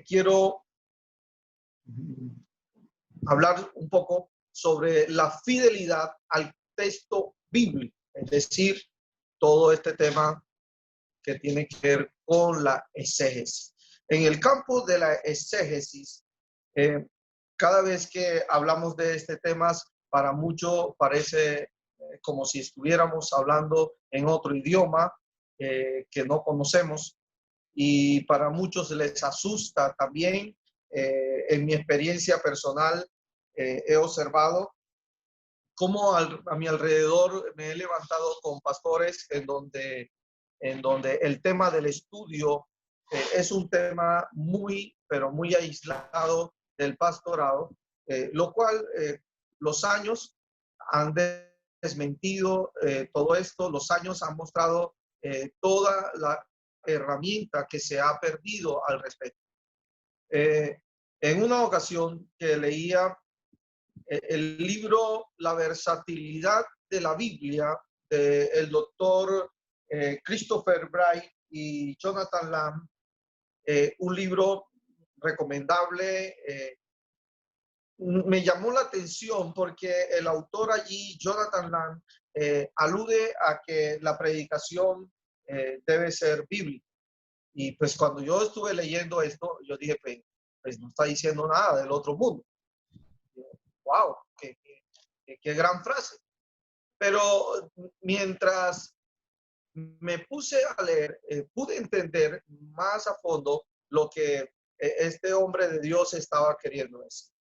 quiero hablar un poco sobre la fidelidad al texto bíblico, es decir, todo este tema que tiene que ver con la exégesis. En el campo de la exégesis, cada vez que hablamos de este tema, para muchos parece como si estuviéramos hablando en otro idioma que no conocemos, y para muchos les asusta también. En mi experiencia personal, he observado cómo a mi alrededor me he levantado con pastores en donde el tema del estudio es un tema muy, pero muy aislado del pastorado, lo cual los años han desmentido todo esto. Los años han mostrado toda la herramienta que se ha perdido al respecto. En una ocasión que leía el libro La versatilidad de la Biblia, del doctor Christopher Bright y Jonathan Lamb, un libro recomendable. Me llamó la atención porque el autor allí, Jonathan Lamb, alude a que la predicación debe ser bíblica. Y pues cuando yo estuve leyendo esto, yo dije, pues no está diciendo nada del otro mundo. ¡Wow! ¡Qué gran frase! Pero mientras me puse a leer, pude entender más a fondo lo que este hombre de Dios estaba queriendo decir.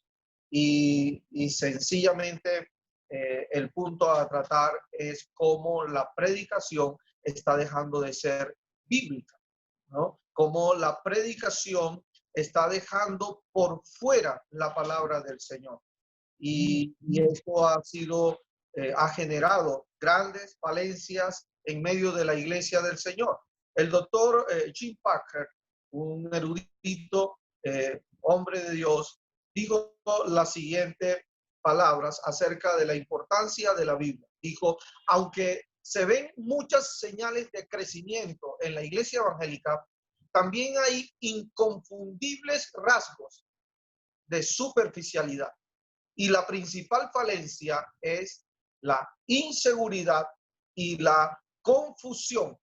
Y sencillamente el punto a tratar es cómo la predicación está dejando de ser bíblica, ¿no? Cómo la predicación está dejando por fuera la palabra del Señor. Y esto ha generado grandes falencias en medio de la iglesia del Señor. El doctor Jim Packer, un erudito hombre de Dios, dijo las siguientes palabras acerca de la importancia de la Biblia. Dijo: aunque se ven muchas señales de crecimiento en la iglesia evangélica, también hay inconfundibles rasgos de superficialidad. Y la principal falencia es la inseguridad y la confusión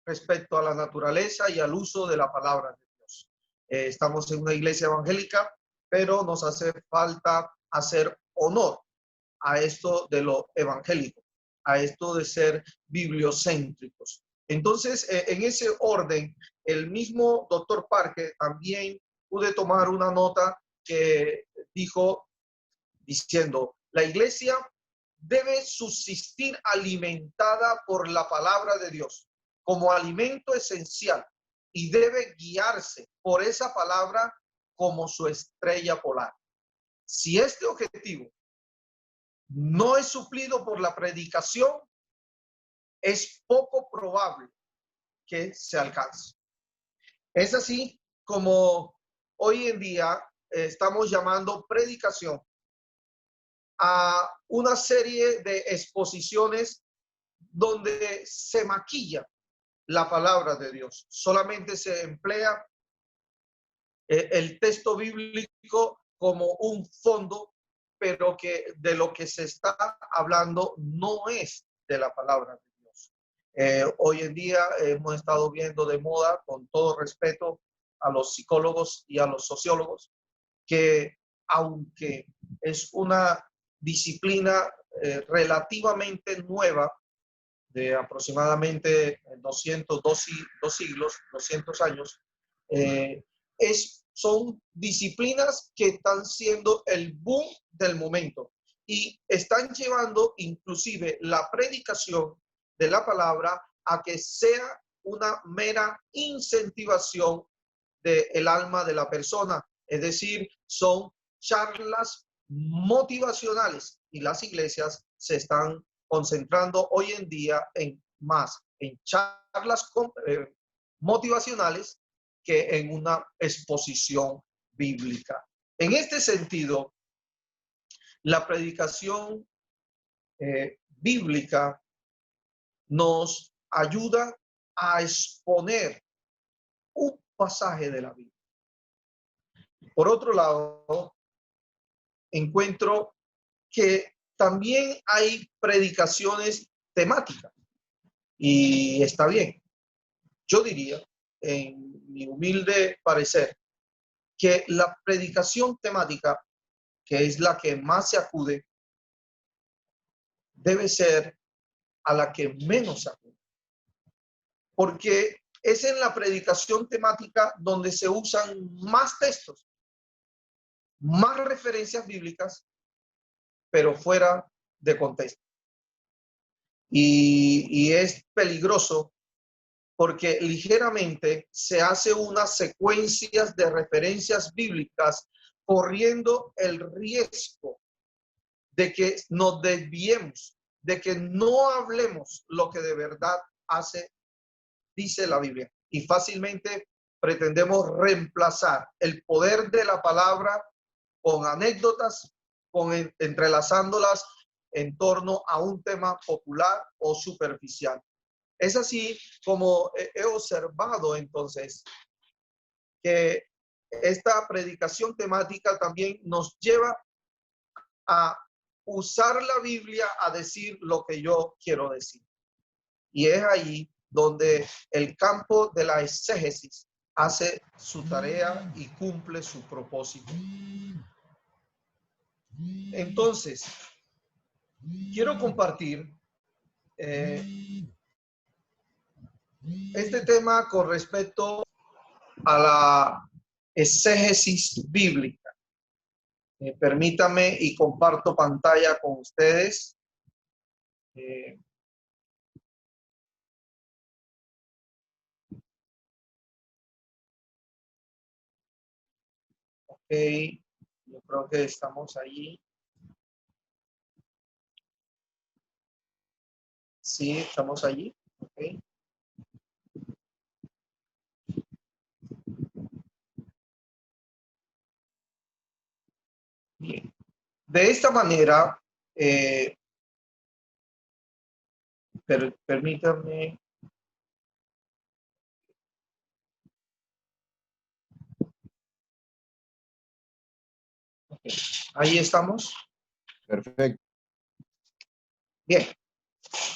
respecto a la naturaleza y al uso de la palabra de Dios. Estamos en una iglesia evangélica, pero nos hace falta hacer honor a esto de lo evangélico, a esto de ser bibliocéntricos. Entonces, en ese orden, el mismo doctor Parker también pude tomar una nota que dijo, diciendo: la iglesia debe subsistir alimentada por la palabra de Dios como alimento esencial y debe guiarse por esa palabra como su estrella polar. Si este objetivo no es suplido por la predicación, es poco probable que se alcance. Es así como hoy en día estamos llamando predicación a una serie de exposiciones donde se maquilla la palabra de Dios. Solamente se emplea el texto bíblico como un fondo, pero que de lo que se está hablando no es de la palabra de Dios. Hoy en día hemos estado viendo de moda, con todo respeto a los psicólogos y a los sociólogos, que aunque es una disciplina relativamente nueva, de aproximadamente 200 siglos, 200 años, son disciplinas que están siendo el boom del momento y están llevando inclusive la predicación de la palabra a que sea una mera incentivación del alma de la persona. Es decir, son charlas motivacionales y las iglesias se están concentrando hoy en día en charlas motivacionales que en una exposición bíblica. En este sentido, la predicación bíblica nos ayuda a exponer un pasaje de la Biblia. Por otro lado, encuentro que también hay predicaciones temáticas y está bien. Yo diría, en mi humilde parecer, que la predicación temática, que es la que más se acude, debe ser a la que menos se acude. Porque es en la predicación temática donde se usan más textos, más referencias bíblicas, pero fuera de contexto. Y es peligroso porque ligeramente se hace unas secuencias de referencias bíblicas corriendo el riesgo de que nos desviemos, de que no hablemos lo que de verdad dice la Biblia. Y fácilmente pretendemos reemplazar el poder de la palabra con anécdotas, entrelazándolas en torno a un tema popular o superficial. Es así como he observado entonces que esta predicación temática también nos lleva a usar la Biblia a decir lo que yo quiero decir. Y es ahí donde el campo de la exégesis hace su tarea y cumple su propósito. Entonces, quiero compartir este tema con respecto a la exégesis bíblica. Permítame y comparto pantalla con ustedes. Ok, yo creo que estamos allí. Sí, estamos allí. Okay. Bien. De esta manera, permítanme. Okay. Ahí estamos. Perfecto. Bien.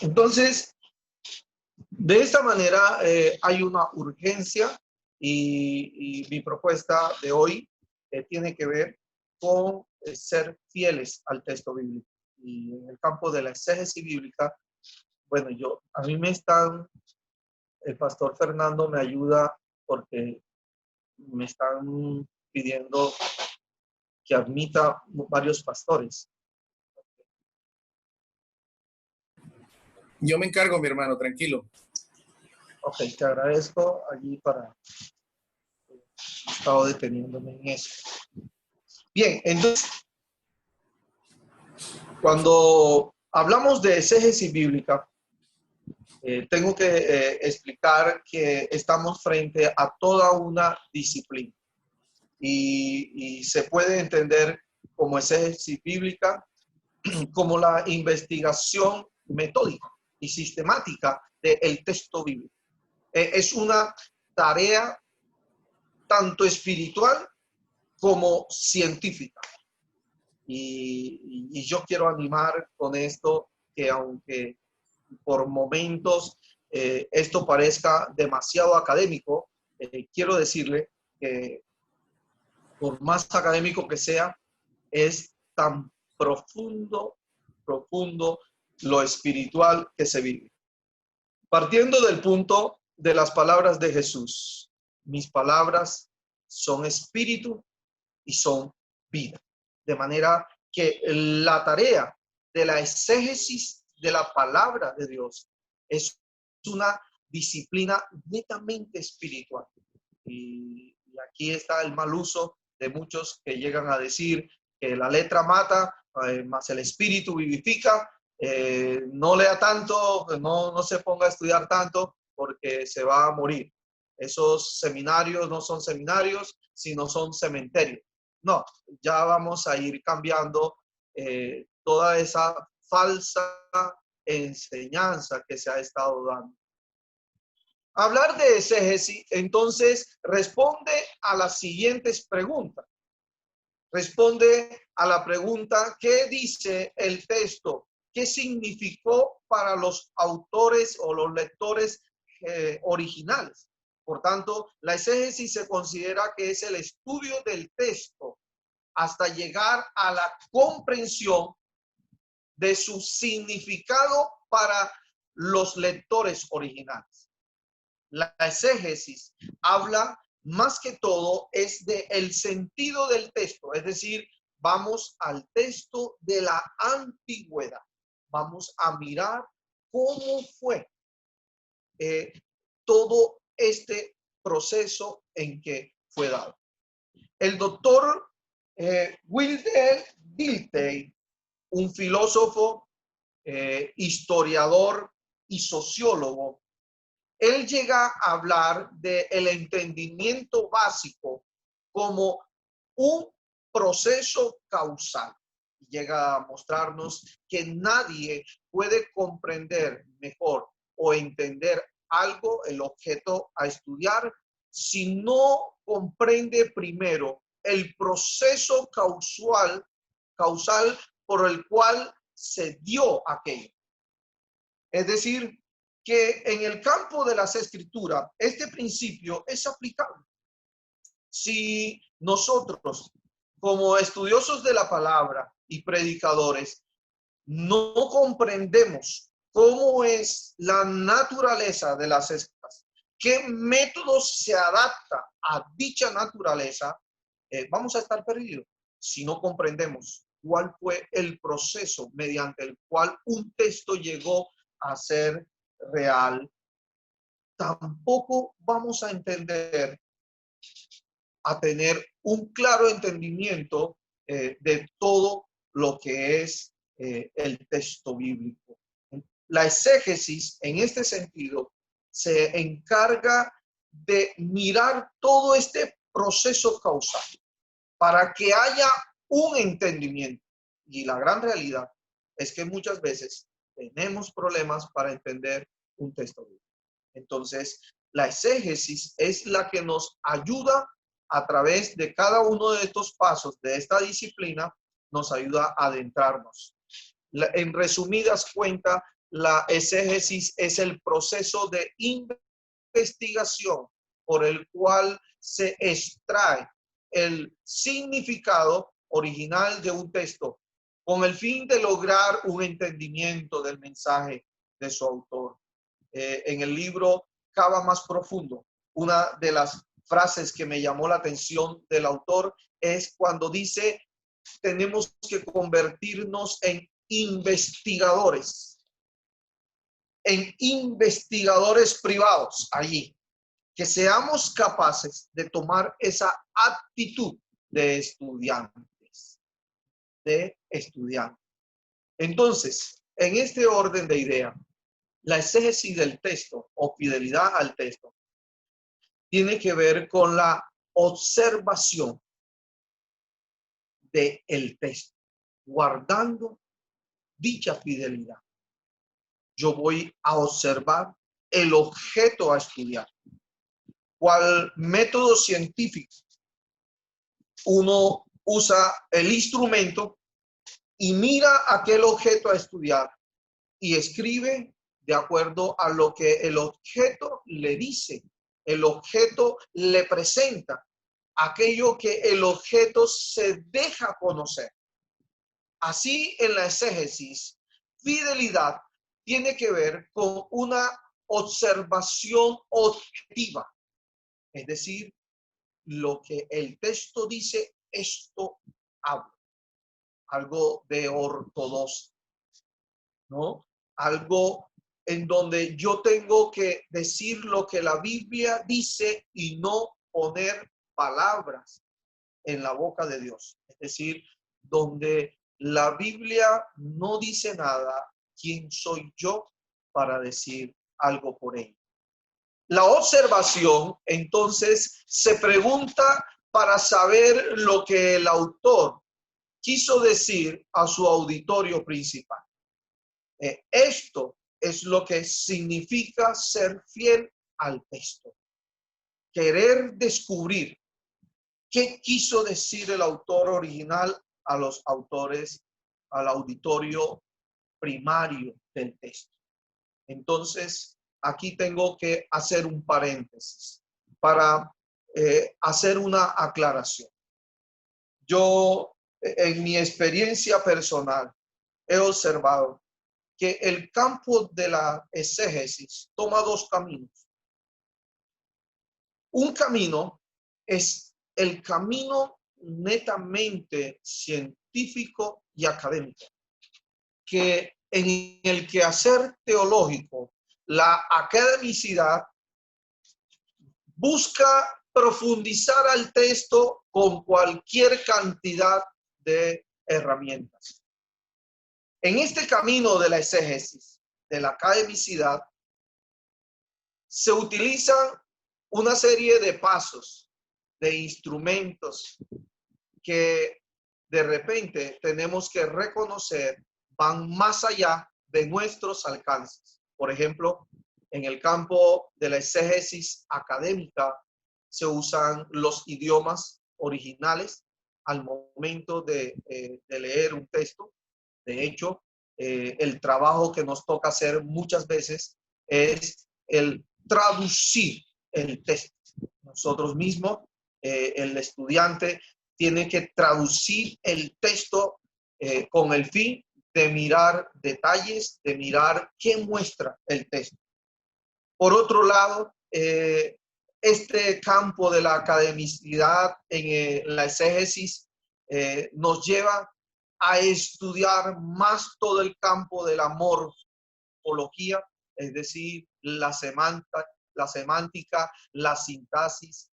Entonces, de esta manera hay una urgencia y mi propuesta de hoy tiene que ver con ser fieles al texto bíblico. Y en el campo de la exégesis bíblica, bueno, el pastor Fernando me ayuda porque me están pidiendo que admita varios pastores. Yo me encargo, mi hermano, tranquilo. Ok, te agradezco allí estado deteniéndome en eso. Bien, entonces, cuando hablamos de exégesis bíblica, tengo que explicar que estamos frente a toda una disciplina y se puede entender como exégesis bíblica como la investigación metódica y sistemática del texto bíblico. Es una tarea tanto espiritual como científica. Y yo quiero animar con esto que aunque por momentos esto parezca demasiado académico, quiero decirle que por más académico que sea, es tan profundo lo espiritual que se vive. Partiendo del punto de las palabras de Jesús, mis palabras son espíritu y son vida. De manera que la tarea de la exégesis de la palabra de Dios es una disciplina netamente espiritual. Y aquí está el mal uso de muchos que llegan a decir que la letra mata, más el espíritu vivifica. No lea tanto, no se ponga a estudiar tanto porque se va a morir. Esos seminarios no son seminarios, sino son cementerios. No, ya vamos a ir cambiando toda esa falsa enseñanza que se ha estado dando. Hablar de exégesis, entonces, responde a las siguientes preguntas. Responde a la pregunta, ¿qué dice el texto? ¿Qué significó para los autores o los lectores originales? Por tanto, la exégesis se considera que es el estudio del texto hasta llegar a la comprensión de su significado para los lectores originales. La exégesis habla más que todo es de el sentido del texto, es decir, vamos al texto de la antigüedad. Vamos a mirar cómo fue todo este proceso en que fue dado. El doctor Wilhelm Dilthey, un filósofo, historiador y sociólogo, él llega a hablar del entendimiento básico como un proceso causal. Llega a mostrarnos que nadie puede comprender mejor o entender algo, el objeto a estudiar, si no comprende primero el proceso causal por el cual se dio aquello. Es decir, que en el campo de las escrituras, este principio es aplicable. Si nosotros, como estudiosos de la palabra y predicadores, no comprendemos cómo es la naturaleza de las escrituras, qué métodos se adapta a dicha naturaleza, vamos a estar perdidos si no comprendemos cuál fue el proceso mediante el cual un texto llegó a ser real. Tampoco vamos a entender, a tener un claro entendimiento de todo lo que es el texto bíblico. La exégesis, en este sentido, se encarga de mirar todo este proceso causal para que haya un entendimiento. Y la gran realidad es que muchas veces tenemos problemas para entender un texto bíblico. Entonces, la exégesis es la que nos ayuda a través de cada uno de estos pasos de esta disciplina, nos ayuda a adentrarnos. En resumidas cuentas, la exégesis es el proceso de investigación por el cual se extrae el significado original de un texto con el fin de lograr un entendimiento del mensaje de su autor. En el libro Cava Más Profundo, una de las frases que me llamó la atención del autor es cuando dice, tenemos que convertirnos en investigadores privados allí, que seamos capaces de tomar esa actitud de estudiantes, Entonces, en este orden de idea, la exégesis del texto o fidelidad al texto tiene que ver con la observación del texto, guardando dicha fidelidad. Yo voy a observar el objeto a estudiar. ¿Cuál método científico? Uno usa el instrumento y mira aquel objeto a estudiar y escribe de acuerdo a lo que el objeto le dice, el objeto le presenta, aquello que el objeto se deja conocer. Así en la exégesis, fidelidad tiene que ver con una observación objetiva, es decir, lo que el texto dice, esto habla, algo de ortodoxia, ¿no? Algo en donde yo tengo que decir lo que la Biblia dice y no poner palabras en la boca de Dios. Es decir, donde la Biblia no dice nada, ¿quién soy yo para decir algo por ella? La observación, entonces, se pregunta para saber lo que el autor quiso decir a su auditorio principal. Esto es lo que significa ser fiel al texto, querer descubrir qué quiso decir el autor original a los autores, al auditorio primario del texto. Entonces, aquí tengo que hacer un paréntesis para hacer una aclaración. Yo, en mi experiencia personal, he observado que el campo de la exégesis toma dos caminos. Un camino es el camino netamente científico y académico, que en el quehacer teológico, la academicidad busca profundizar al texto con cualquier cantidad de herramientas. En este camino de la exégesis, de la academicidad, se utilizan una serie de pasos, de instrumentos que de repente tenemos que reconocer van más allá de nuestros alcances. Por ejemplo, en el campo de la exégesis académica se usan los idiomas originales al momento de leer un texto. De hecho, el trabajo que nos toca hacer muchas veces es el traducir el texto. Nosotros mismos, el estudiante tiene que traducir el texto con el fin de mirar detalles, de mirar qué muestra el texto. Por otro lado, este campo de la academicidad en la exégesis nos lleva a estudiar más todo el campo de la morfología, es decir, la semántica, la sintaxis,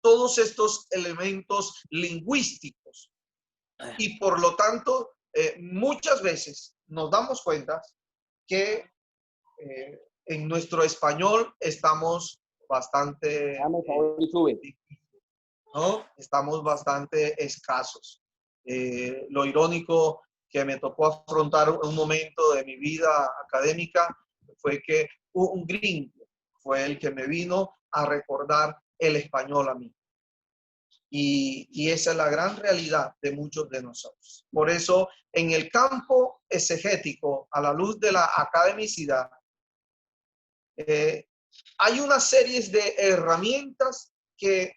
todos estos elementos lingüísticos. Y por lo tanto, muchas veces nos damos cuenta que en nuestro español estamos bastante, ¿no? Estamos bastante escasos. Lo irónico que me tocó afrontar un momento de mi vida académica fue que un gringo fue el que me vino a recordar el español a mí. Y esa es la gran realidad de muchos de nosotros. Por eso, en el campo exegético, a la luz de la academicidad, hay una serie de herramientas que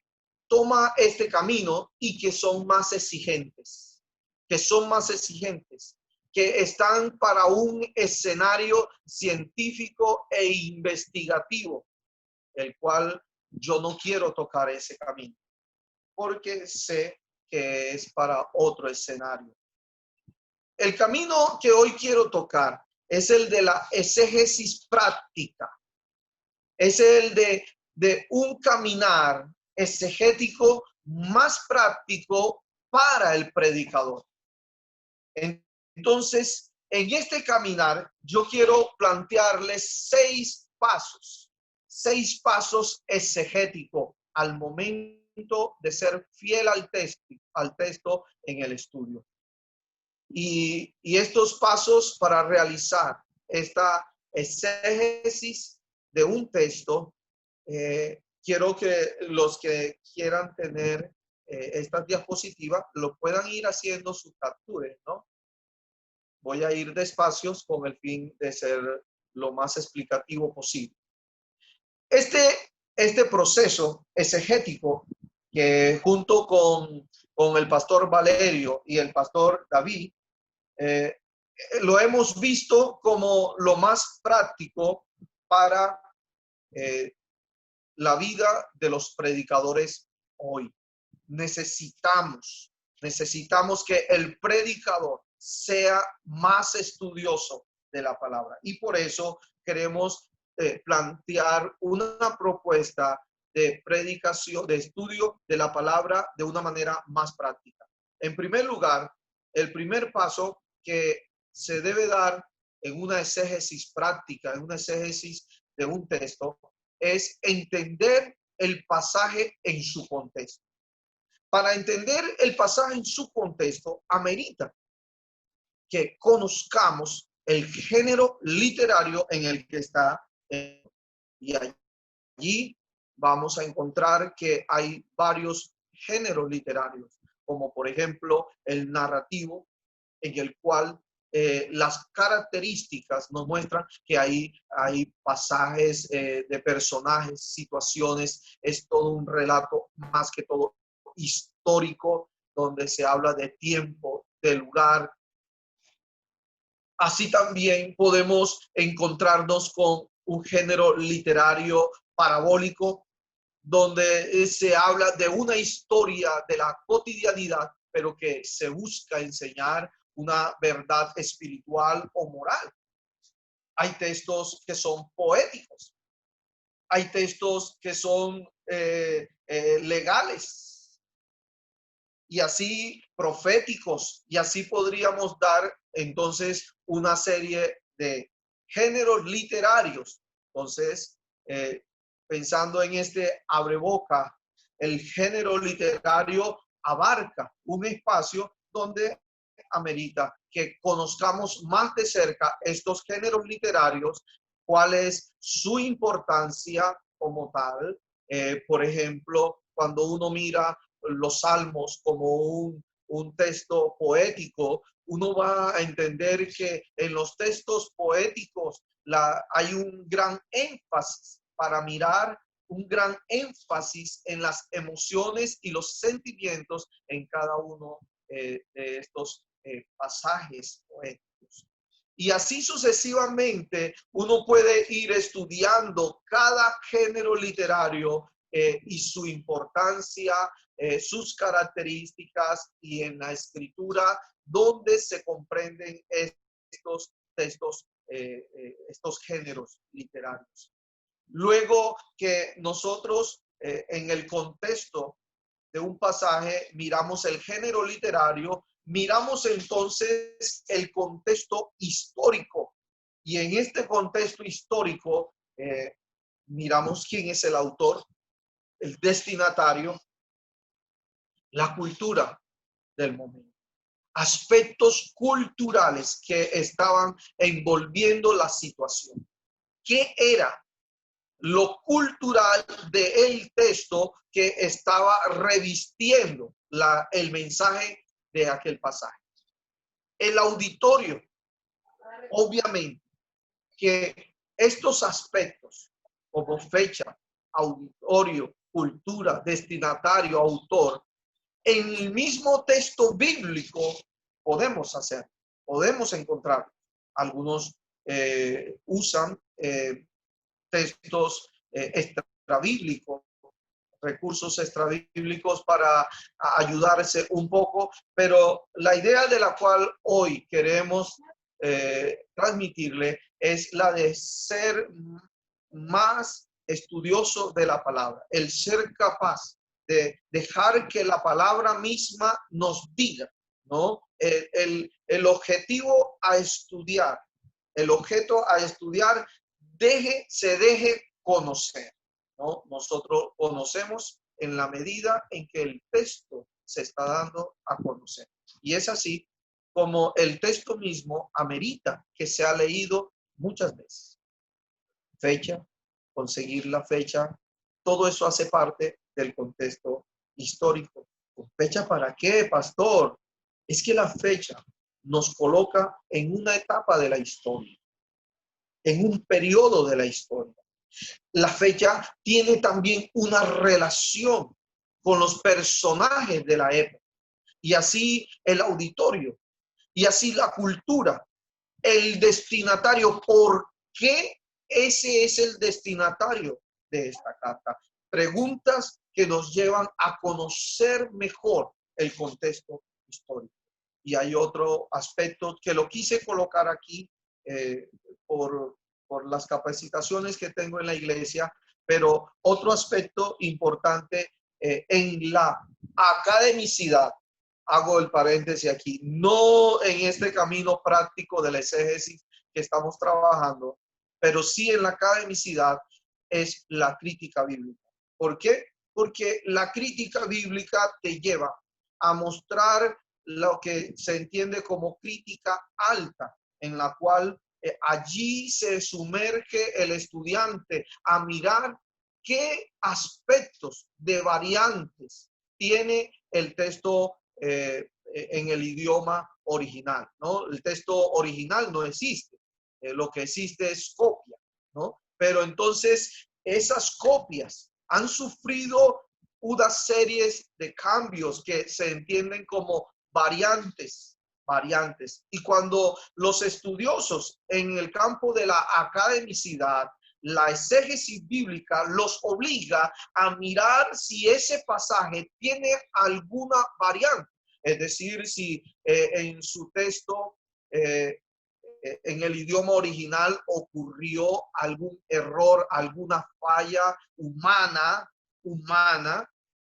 toma este camino y que son más exigentes, que están para un escenario científico e investigativo, el cual yo no quiero tocar ese camino, porque sé que es para otro escenario. El camino que hoy quiero tocar es el de la exégesis práctica. Es el de un caminar exegético más práctico para el predicador. Entonces, en este caminar, yo quiero plantearles 6 pasos exegéticos al momento de ser fiel al texto en el estudio. Y estos pasos para realizar esta exégesis de un texto, quiero que los que quieran tener estas diapositivas lo puedan ir haciendo sus capturas, ¿no? Voy a ir despacio con el fin de ser lo más explicativo posible. Este proceso exegético que junto con el pastor Valerio y el pastor David, lo hemos visto como lo más práctico para la vida de los predicadores hoy. Necesitamos que el predicador sea más estudioso de la palabra. Y por eso queremos plantear una propuesta de predicación, de estudio de la palabra de una manera más práctica. En primer lugar, el primer paso que se debe dar en una exégesis práctica, en una exégesis de un texto, es entender el pasaje en su contexto. Para entender el pasaje en su contexto, amerita que conozcamos el género literario en el que está. Y allí vamos a encontrar que hay varios géneros literarios, como por ejemplo el narrativo, en el cual las características nos muestran que hay pasajes de personajes, situaciones, es todo un relato más que todo histórico, donde se habla de tiempo, de lugar. Así también podemos encontrarnos con un género literario parabólico, donde se habla de una historia de la cotidianidad, pero que se busca enseñar una verdad espiritual o moral. Hay textos que son poéticos, hay textos que son legales y así proféticos, y así podríamos dar entonces una serie de géneros literarios. Entonces, pensando en este abreboca, el género literario abarca un espacio donde amerita que conozcamos más de cerca estos géneros literarios, cuál es su importancia como tal. Por ejemplo, cuando uno mira los salmos como un texto poético, uno va a entender que en los textos poéticos hay un gran énfasis para mirar, un gran énfasis en las emociones y los sentimientos en cada uno de estos pasajes poéticos. Y así sucesivamente uno puede ir estudiando cada género literario y su importancia, sus características, y en la escritura donde se comprenden estos textos, estos géneros literarios. Luego que nosotros en el contexto de un pasaje miramos el género literario, miramos entonces el contexto histórico. Y en este contexto histórico miramos quién es el autor, el destinatario, la cultura del momento, aspectos culturales que estaban envolviendo la situación. ¿Qué era lo cultural del texto que estaba revistiendo el mensaje de aquel pasaje? El auditorio, obviamente, que estos aspectos como fecha, auditorio, cultura, destinatario, autor, en el mismo texto bíblico podemos hacer, podemos encontrar. Algunos usan textos extrabíblicos, recursos extrabíblicos para ayudarse un poco, pero la idea de la cual hoy queremos transmitirle es la de ser más estudioso de la palabra, el ser capaz de dejar que la palabra misma nos diga, ¿no? El objetivo a estudiar, el objeto a estudiar se deje conocer, ¿no? Nosotros conocemos en la medida en que el texto se está dando a conocer. Y es así como el texto mismo amerita que sea leído muchas veces. Fecha, conseguir la fecha, todo eso hace parte del contexto histórico. ¿Fecha para qué, pastor? Es que la fecha nos coloca en una etapa de la historia, en un periodo de la historia. La fecha tiene también una relación con los personajes de la época, y así el auditorio, y así la cultura, el destinatario. ¿Por qué ese es el destinatario de esta carta? Preguntas que nos llevan a conocer mejor el contexto histórico. Y hay otro aspecto que lo quise colocar aquí por las capacitaciones que tengo en la iglesia, pero otro aspecto importante en la academicidad, hago el paréntesis aquí, no en este camino práctico de la exégesis que estamos trabajando, pero sí en la academicidad, es la crítica bíblica. ¿Por qué? Porque la crítica bíblica te lleva a mostrar lo que se entiende como crítica alta, en la cual allí se sumerge el estudiante a mirar qué aspectos de variantes tiene el texto en el idioma original, ¿no? El texto original no existe. Lo que existe es copia, ¿no? Pero entonces esas copias han sufrido unas series de cambios que se entienden como variantes. Y cuando los estudiosos en el campo de la academicidad, la exégesis bíblica los obliga a mirar si ese pasaje tiene alguna variante, es decir, si en su texto en el idioma original ocurrió algún error, alguna falla humana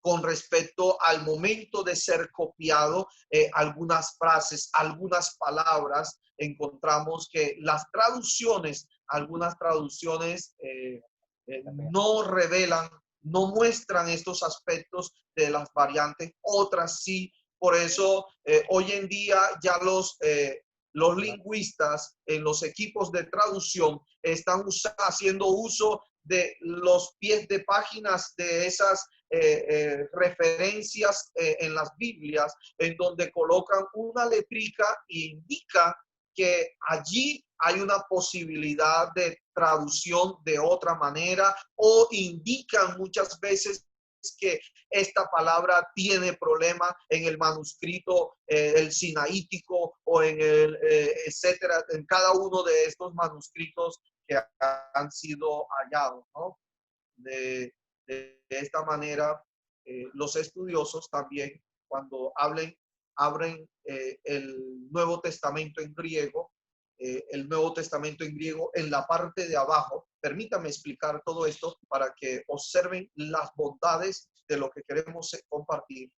con respecto al momento de ser copiado, algunas frases, algunas palabras. Encontramos que las traducciones, algunas traducciones no revelan, no muestran estos aspectos de las variantes, otras sí. Por eso hoy en día ya los lingüistas en los equipos de traducción están haciendo uso de los pies de páginas de esas referencias en las Biblias, en donde colocan una letrica e indica que allí hay una posibilidad de traducción de otra manera, o indican muchas veces que esta palabra tiene problema en el manuscrito, el sinaítico o en el etcétera, en cada uno de estos manuscritos que han sido hallados, ¿no? De esta manera, los estudiosos también, cuando abren el Nuevo Testamento en griego, en la parte de abajo. Permítame explicar todo esto para que observen las bondades de lo que queremos compartir.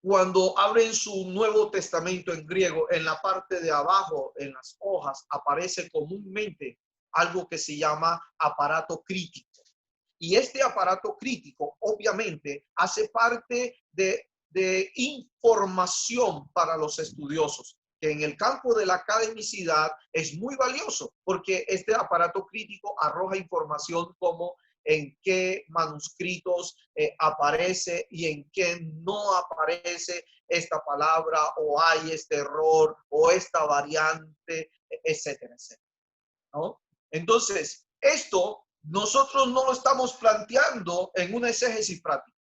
Cuando abren su Nuevo Testamento en griego, en la parte de abajo, en las hojas, aparece comúnmente algo que se llama aparato crítico. Y este aparato crítico, obviamente, hace parte de información para los estudiosos, que en el campo de la academicidad es muy valioso, porque este aparato crítico arroja información como en qué manuscritos aparece y en qué no aparece esta palabra, o hay este error o esta variante, etcétera, etcétera, ¿no? Entonces, esto nosotros no lo estamos planteando en una exégesis práctica.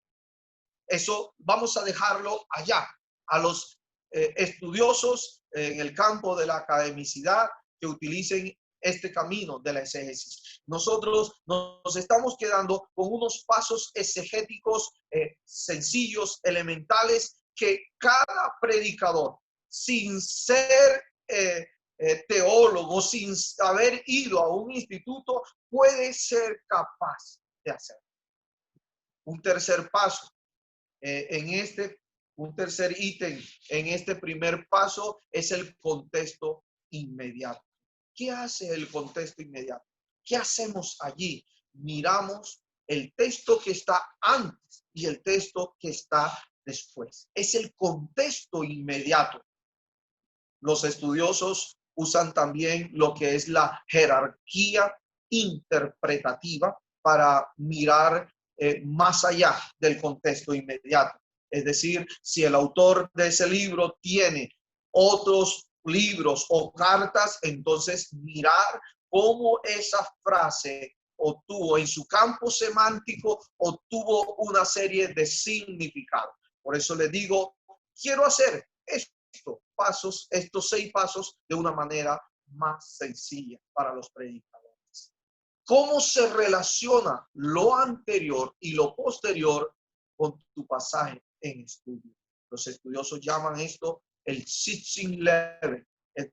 Eso vamos a dejarlo allá, a los estudiosos en el campo de la academicidad que utilicen este camino de la exégesis. Nosotros nos estamos quedando con unos pasos exegéticos sencillos, elementales, que cada predicador, sin ser teólogo, sin haber ido a un instituto, puede ser capaz de hacer. Un tercer paso, un tercer ítem en este primer paso es el contexto inmediato. ¿Qué hace el contexto inmediato? ¿Qué hacemos allí? Miramos el texto que está antes y el texto que está después. Es el contexto inmediato. Los estudiosos usan también lo que es la jerarquía interpretativa para mirar más allá del contexto inmediato. Es decir, si el autor de ese libro tiene otros libros o cartas, entonces mirar cómo esa frase obtuvo en su campo semántico, obtuvo una serie de significados. Por eso les digo, quiero hacer estos 6 pasos de una manera más sencilla para los predicadores. ¿Cómo se relaciona lo anterior y lo posterior con tu pasaje en estudio? Los estudiosos llaman esto el sitting level, es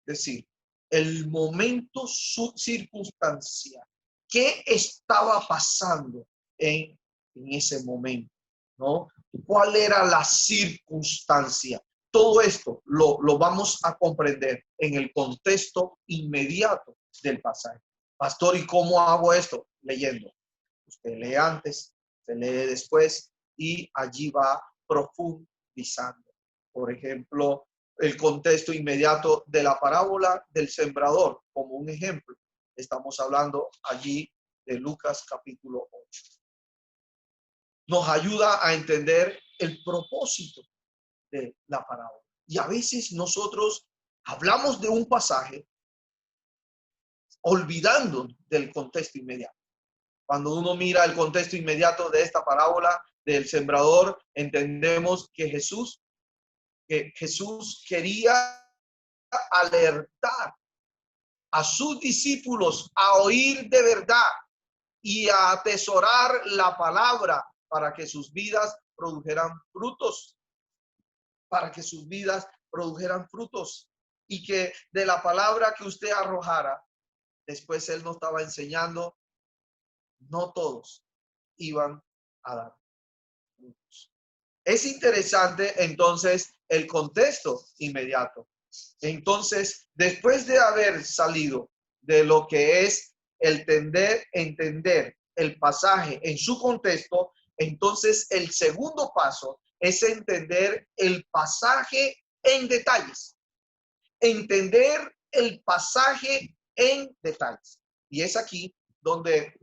decir, el momento circunstancial. ¿Qué estaba pasando en ese momento? ¿No? ¿Cuál era la circunstancia? Todo esto lo vamos a comprender en el contexto inmediato del pasaje. Pastor, ¿y cómo hago esto? Leyendo. Usted lee antes, se lee después y allí va profundizando. Por ejemplo, el contexto inmediato de la parábola del sembrador, como un ejemplo. Estamos hablando allí de Lucas capítulo 8. Nos ayuda a entender el propósito de la parábola. Y a veces nosotros hablamos de un pasaje olvidando del contexto inmediato. Cuando uno mira el contexto inmediato de esta parábola del sembrador, entendemos que Jesús quería alertar a sus discípulos a oír de verdad y a atesorar la palabra para que sus vidas produjeran frutos, y que de la palabra que usted arrojara, después él nos estaba enseñando, no todos iban a dar frutos. Es interesante entonces el contexto inmediato. Entonces, después de haber salido de lo que es entender el pasaje en su contexto, entonces el segundo paso es entender el pasaje en detalles. Entender el pasaje en detalles. Y es aquí donde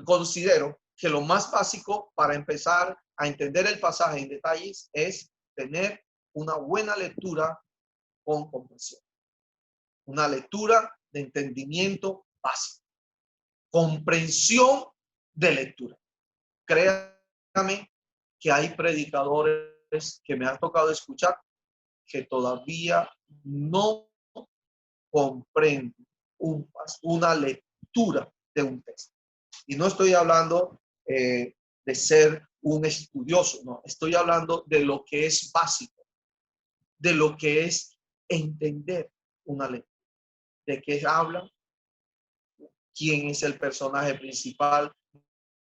considero que lo más básico para empezar a entender el pasaje en detalles es tener una buena lectura con comprensión. Una lectura de entendimiento básico. Comprensión de lectura. Créame que hay predicadores que me han tocado escuchar que todavía no comprenden una lectura de un texto. Y no estoy hablando de ser un estudioso, no. Estoy hablando de lo que es básico, de lo que es entender una lectura. ¿De qué habla? ¿Quién es el personaje principal?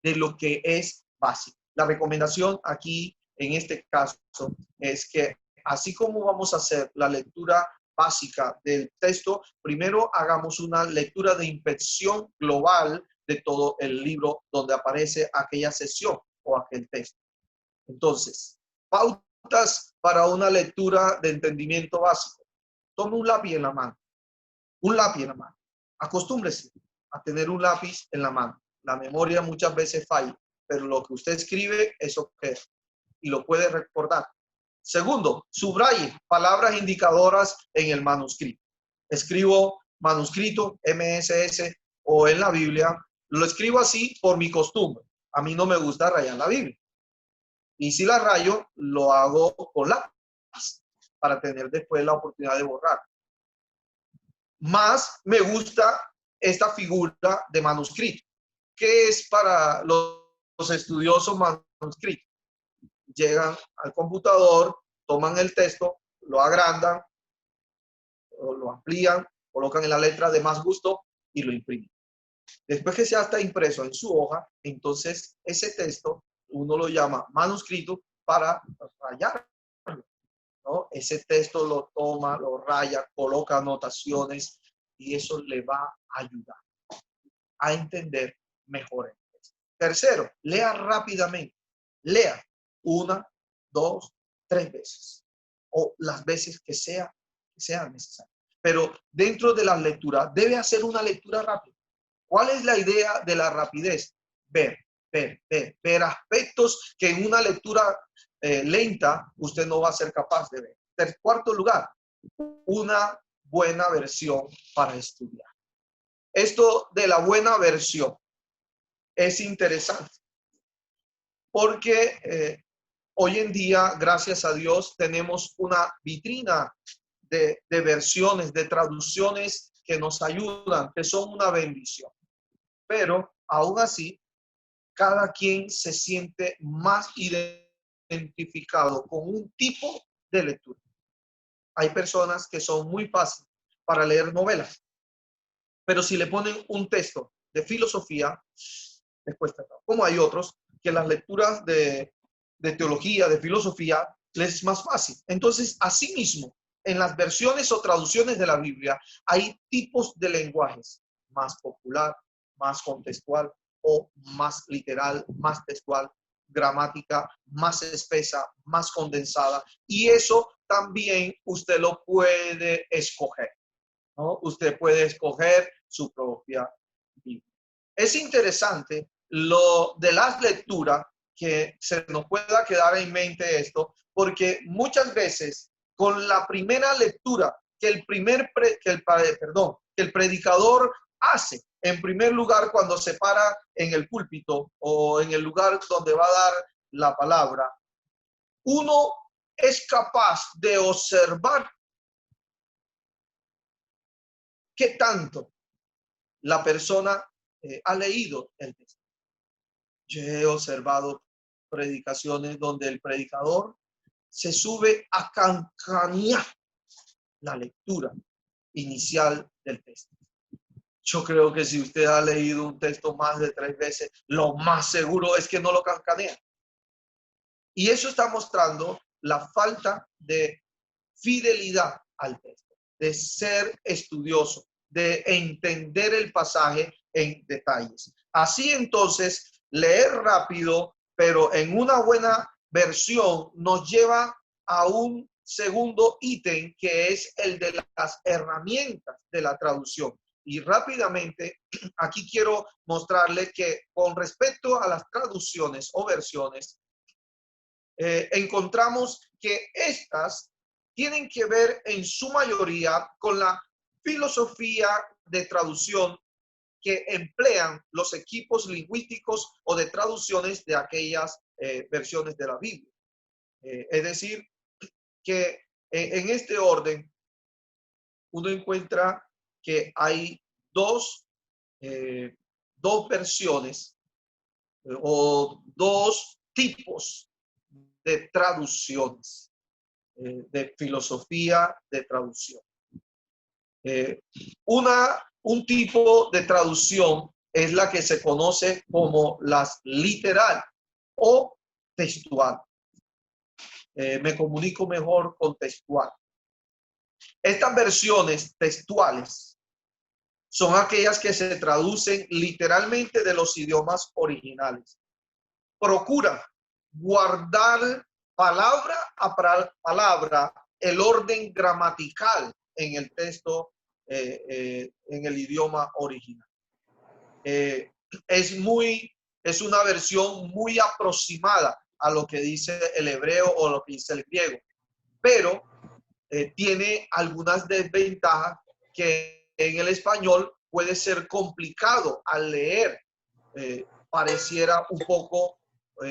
De lo que es básico. La recomendación aquí, en este caso, es que así como vamos a hacer la lectura básica del texto, primero hagamos una lectura de inspección global de todo el libro donde aparece aquella sección o aquel texto. Entonces, pautas para una lectura de entendimiento básico. Tome un lápiz en la mano. Un lápiz en la mano. Acostúmbrese a tener un lápiz en la mano. La memoria muchas veces falla, pero lo que usted escribe, eso queda y lo puede recordar. Segundo, subraye palabras indicadoras en el manuscrito. Escribo manuscrito, MSS o en la Biblia. Lo escribo así por mi costumbre. A mí no me gusta rayar la Biblia. Y si la rayo, lo hago con lápiz para tener después la oportunidad de borrar. Más me gusta esta figura de manuscrito, que es para los estudiosos manuscritos. Llegan al computador, toman el texto, lo agrandan, o lo amplían, colocan en la letra de más gusto y lo imprimen. Después que ya está impreso en su hoja, entonces ese texto uno lo llama manuscrito para rayar, ¿no? Ese texto lo toma, lo raya, coloca anotaciones y eso le va a ayudar a entender mejor el texto. Tercero, lea rápidamente. Lea 1, 2, 3 veces o las veces que sea necesario. Pero dentro de la lectura debe hacer una lectura rápida. ¿Cuál es la idea de la rapidez? Ver aspectos que en una lectura lenta usted no va a ser capaz de ver. En cuarto lugar, una buena versión para estudiar. Esto de la buena versión es interesante porque hoy en día, gracias a Dios, tenemos una vitrina de versiones, de traducciones que nos ayudan, que son una bendición. Pero aún así, cada quien se siente más identificado con un tipo de lectura. Hay personas que son muy fáciles para leer novelas, pero si le ponen un texto de filosofía, les cuesta. Como hay otros que las lecturas de teología, de filosofía, les es más fácil. Entonces, asimismo, en las versiones o traducciones de la Biblia, hay tipos de lenguajes más popular, más contextual o más literal, más textual, gramática más espesa, más condensada. Y eso también usted lo puede escoger, ¿no? Usted puede escoger su propia Biblia. Es interesante lo de las lecturas, que se nos pueda quedar en mente esto, porque muchas veces con la primera lectura que el predicador hace en primer lugar cuando se para en el púlpito o en el lugar donde va a dar la palabra, uno es capaz de observar qué tanto la persona ha leído el texto. Yo he observado predicaciones donde el predicador se sube a cancanear la lectura inicial del texto. Yo creo que si usted ha leído un texto más de 3 veces, lo más seguro es que no lo cancanea. Y eso está mostrando la falta de fidelidad al texto, de ser estudioso, de entender el pasaje en detalles. Así entonces, leer rápido, pero en una buena versión, nos lleva a un segundo ítem, que es el de las herramientas de la traducción. Y rápidamente, aquí quiero mostrarle que con respecto a las traducciones o versiones, encontramos que estas tienen que ver en su mayoría con la filosofía de traducción que emplean los equipos lingüísticos o de traducciones de aquellas versiones de la Biblia. Es decir, que en este orden uno encuentra que hay dos versiones o dos tipos de traducciones, de filosofía de traducción. Un tipo de traducción es la que se conoce como las literal o textual. Me comunico mejor con textual. Estas versiones textuales son aquellas que se traducen literalmente de los idiomas originales. Procura guardar palabra a palabra el orden gramatical en el texto, en el idioma original. Es una versión muy aproximada a lo que dice el hebreo o lo que dice el griego, pero tiene algunas desventajas que en el español puede ser complicado al leer. Pareciera un poco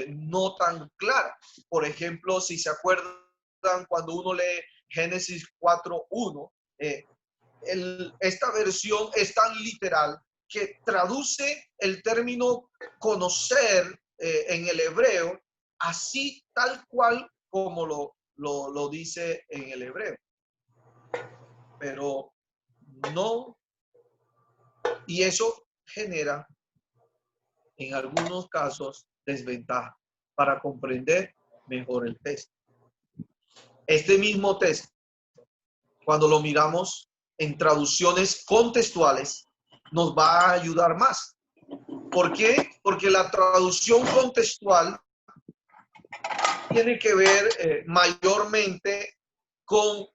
no tan clara. Por ejemplo, si se acuerdan cuando uno lee Génesis 4:1, esta versión es tan literal que traduce el término conocer en el hebreo así tal cual como lo dice en el hebreo. Pero no, y eso genera en algunos casos desventaja para comprender mejor el texto. Este mismo texto, cuando lo miramos en traducciones contextuales, nos va a ayudar más. ¿Por qué? Porque la traducción contextual tiene que ver mayormente con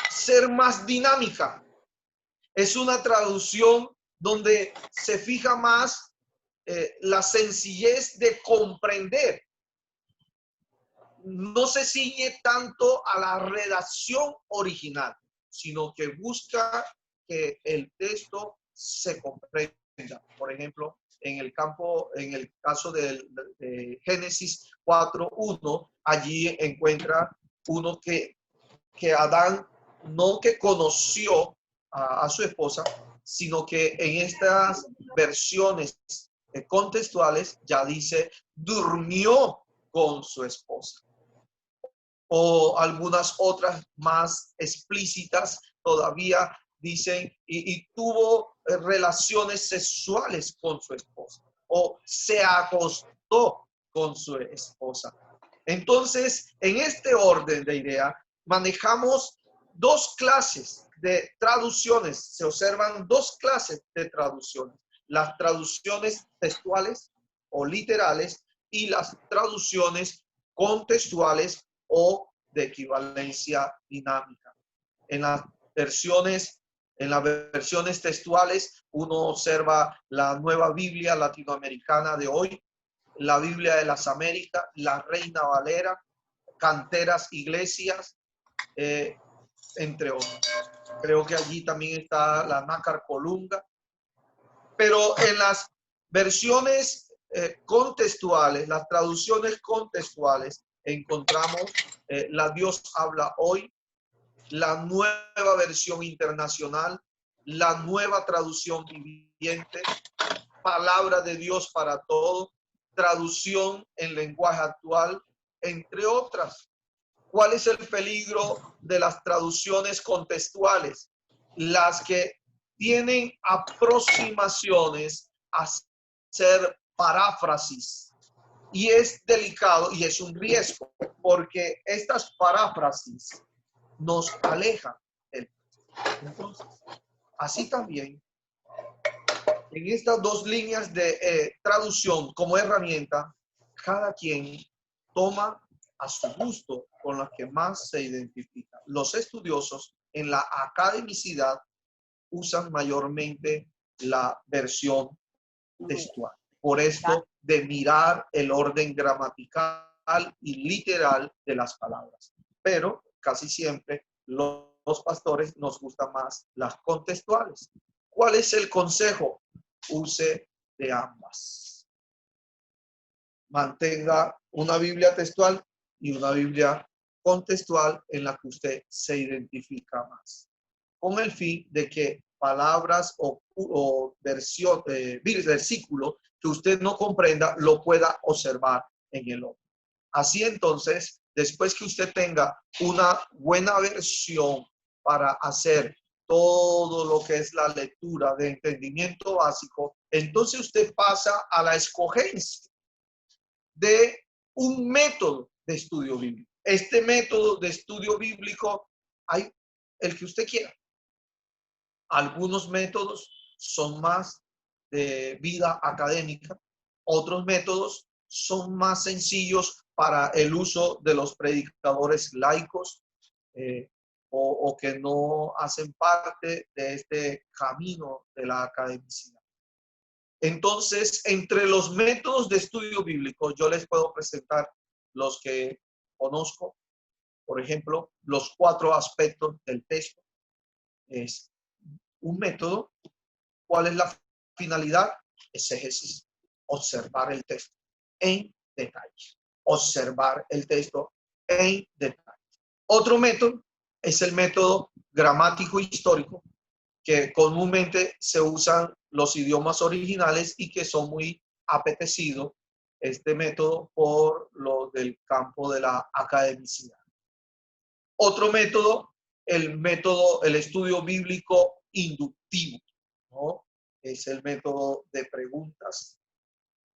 ser más dinámica. Es una traducción donde se fija más la sencillez de comprender. No se ciñe tanto a la redacción original, sino que busca que el texto se comprenda. Por ejemplo, en el caso de Génesis 4:1, allí encuentra uno que Adán no que conoció a su esposa, sino que en estas versiones contextuales ya dice durmió con su esposa. O algunas otras más explícitas todavía dicen y tuvo relaciones sexuales con su esposa o se acostó con su esposa. Entonces, en este orden de idea, manejamos dos clases de traducciones. Se observan dos clases de traducciones. Las traducciones textuales o literales y las traducciones contextuales o de equivalencia dinámica. En las versiones textuales uno observa la Nueva Biblia Latinoamericana de hoy, la Biblia de las Américas, la Reina Valera, Canteras Iglesias, entre otros. Creo que allí también está la Nácar Colunga. Pero en las versiones contextuales, las traducciones contextuales, encontramos la Dios habla hoy, la nueva versión internacional, la nueva traducción viviente, palabra de Dios para todo, traducción en lenguaje actual, entre otras. ¿Cuál es el peligro de las traducciones contextuales? Las que tienen aproximaciones a ser paráfrasis. Y es delicado y es un riesgo, porque estas paráfrasis nos alejan del texto. Entonces, así también, en estas dos líneas de traducción como herramienta, cada quien toma a su gusto con las que más se identifica. Los estudiosos en la academicidad usan mayormente la versión textual. Por esto de mirar el orden gramatical y literal de las palabras. Pero casi siempre los pastores nos gustan más las contextuales. ¿Cuál es el consejo? Use de ambas. Mantenga una Biblia textual y una Biblia contextual en la que usted se identifica más, con el fin de que palabras o versículo que usted no comprenda lo pueda observar en el otro. Así entonces, después que usted tenga una buena versión para hacer todo lo que es la lectura de entendimiento básico, entonces usted pasa a la escogencia de un método de estudio bíblico. Este método de estudio bíblico hay el que usted quiera. Algunos métodos son más de vida académica, otros métodos son más sencillos para el uso de los predicadores laicos o que no hacen parte de este camino de la academicidad. Entonces, entre los métodos de estudio bíblico, yo les puedo presentar los que conozco. Por ejemplo, los 4 aspectos del texto. Es un método. ¿Cuál es la finalidad? Exégesis. Observar el texto en detalle. Observar el texto en detalle. Otro método es el método gramático histórico, que comúnmente se usan los idiomas originales y que son muy apetecidos, este método, por los del campo de la academicidad. Otro método, el estudio bíblico inductivo, ¿no? Es el método de preguntas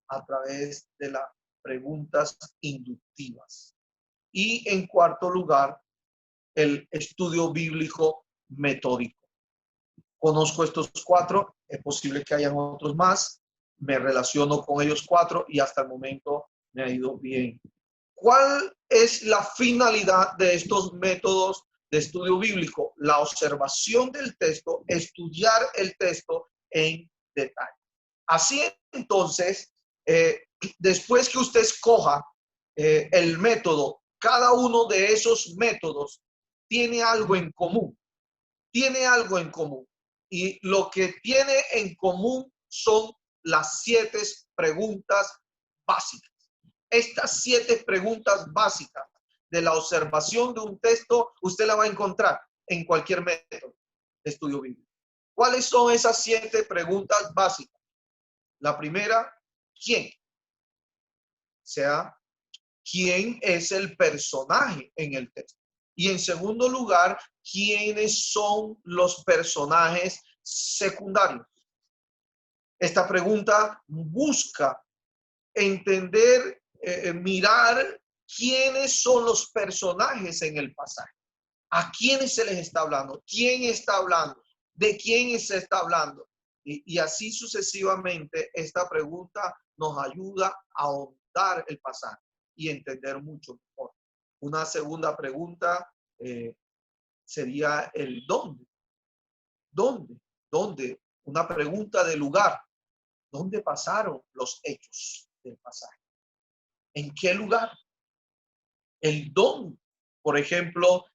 a través de las preguntas inductivas. Y en cuarto lugar, el estudio bíblico metódico. Conozco estos 4, es posible que hayan otros más, me relaciono con ellos 4 y hasta el momento me ha ido bien. ¿Cuál es la finalidad de estos métodos de estudio bíblico? La observación del texto, estudiar el texto en detalle. Así entonces, después que usted escoja el método, cada uno de esos métodos tiene algo en común. Tiene algo en común. Y lo que tiene en común son las 7 preguntas básicas. Estas 7 preguntas básicas de la observación de un texto, usted la va a encontrar en cualquier método de estudio bíblico. ¿Cuáles son esas 7 preguntas básicas? La primera, ¿quién? O sea, ¿quién es el personaje en el texto? Y en segundo lugar, ¿quiénes son los personajes secundarios? Esta pregunta busca entender, mirar quiénes son los personajes en el pasaje. ¿A quiénes se les está hablando? ¿Quién está hablando? ¿De quién se está hablando? Y así sucesivamente, esta pregunta nos ayuda a ahondar el pasaje y entender mucho mejor. Una segunda pregunta sería el dónde. ¿Dónde? ¿Dónde Una pregunta de lugar. ¿Dónde pasaron los hechos del pasaje? ¿En qué lugar? El don, por ejemplo,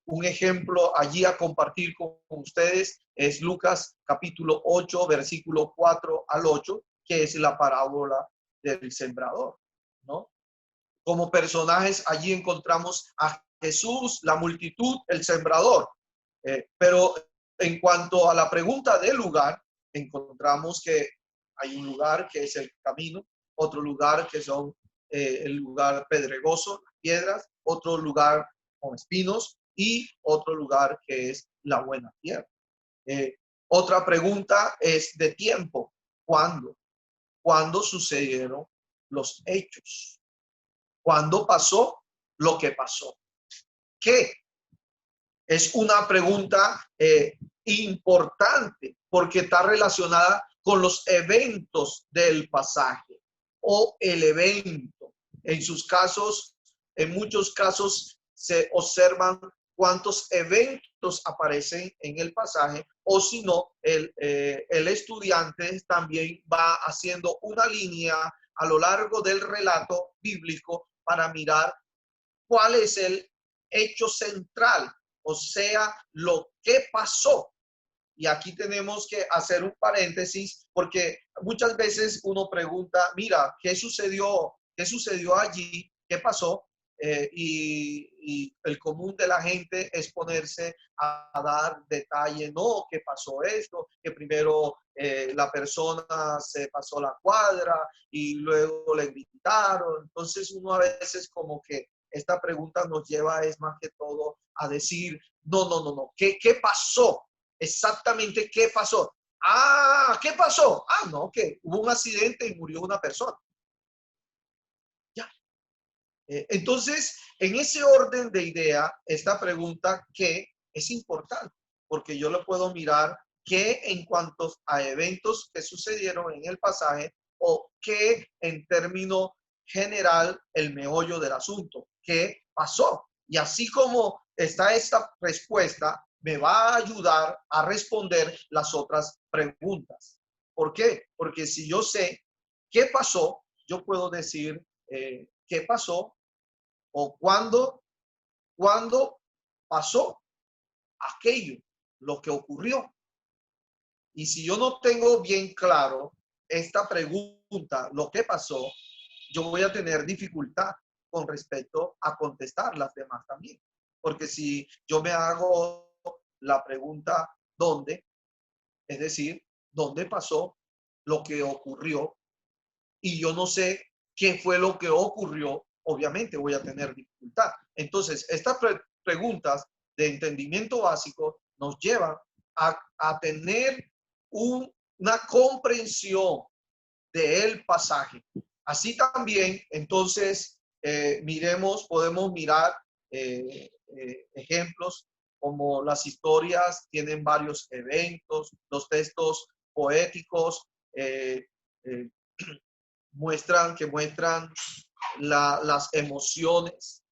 un ejemplo allí a compartir con ustedes es Lucas capítulo 8, versículo 4 al 8, que es la parábola del sembrador, ¿no? Como personajes allí encontramos a Jesús, la multitud, el sembrador. Pero en cuanto a la pregunta del lugar, encontramos que hay un lugar que es el camino, otro lugar que son el lugar pedregoso, piedras, otro lugar con espinos y otro lugar que es la buena tierra. Otra pregunta es de tiempo. ¿Cuándo? ¿Cuándo sucedieron los hechos? ¿Cuándo pasó lo que pasó? ¿Qué? Es una pregunta importante porque está relacionada con los eventos del pasaje o el evento. En sus casos, en muchos casos se observan cuántos eventos aparecen en el pasaje o si no, el estudiante también va haciendo una línea a lo largo del relato bíblico para mirar cuál es el hecho central, o sea, lo que pasó. Y aquí tenemos que hacer un paréntesis porque muchas veces uno pregunta, mira, ¿qué sucedió? ¿Qué sucedió allí? ¿Qué pasó? Y el común de la gente es ponerse a dar detalle, no, que pasó esto, que primero la persona se pasó la cuadra y luego le gritaron. Entonces uno a veces como que esta pregunta nos lleva es más que todo a decir, no, ¿qué pasó? Exactamente qué pasó. Ah, ¿qué pasó? Ah, no, que hubo un accidente y murió una persona. Ya. Entonces, en ese orden de idea, esta pregunta que es importante, porque yo lo puedo mirar que en cuanto a eventos que sucedieron en el pasaje o que en término general el meollo del asunto, ¿qué pasó? Y así como está esta respuesta, me va a ayudar a responder las otras preguntas. ¿Por qué? Porque si yo sé qué pasó, yo puedo decir qué pasó o cuándo pasó aquello, lo que ocurrió. Y si yo no tengo bien claro esta pregunta, lo que pasó, yo voy a tener dificultad con respecto a contestar las demás también. Porque si yo me hago la pregunta ¿dónde? Es decir, ¿dónde pasó lo que ocurrió? Y yo no sé qué fue lo que ocurrió, obviamente voy a tener dificultad. Entonces, estas preguntas de entendimiento básico nos llevan a tener una comprensión del pasaje. Así también, entonces, podemos mirar ejemplos como las historias tienen varios eventos, los textos poéticos eh, muestran las emociones,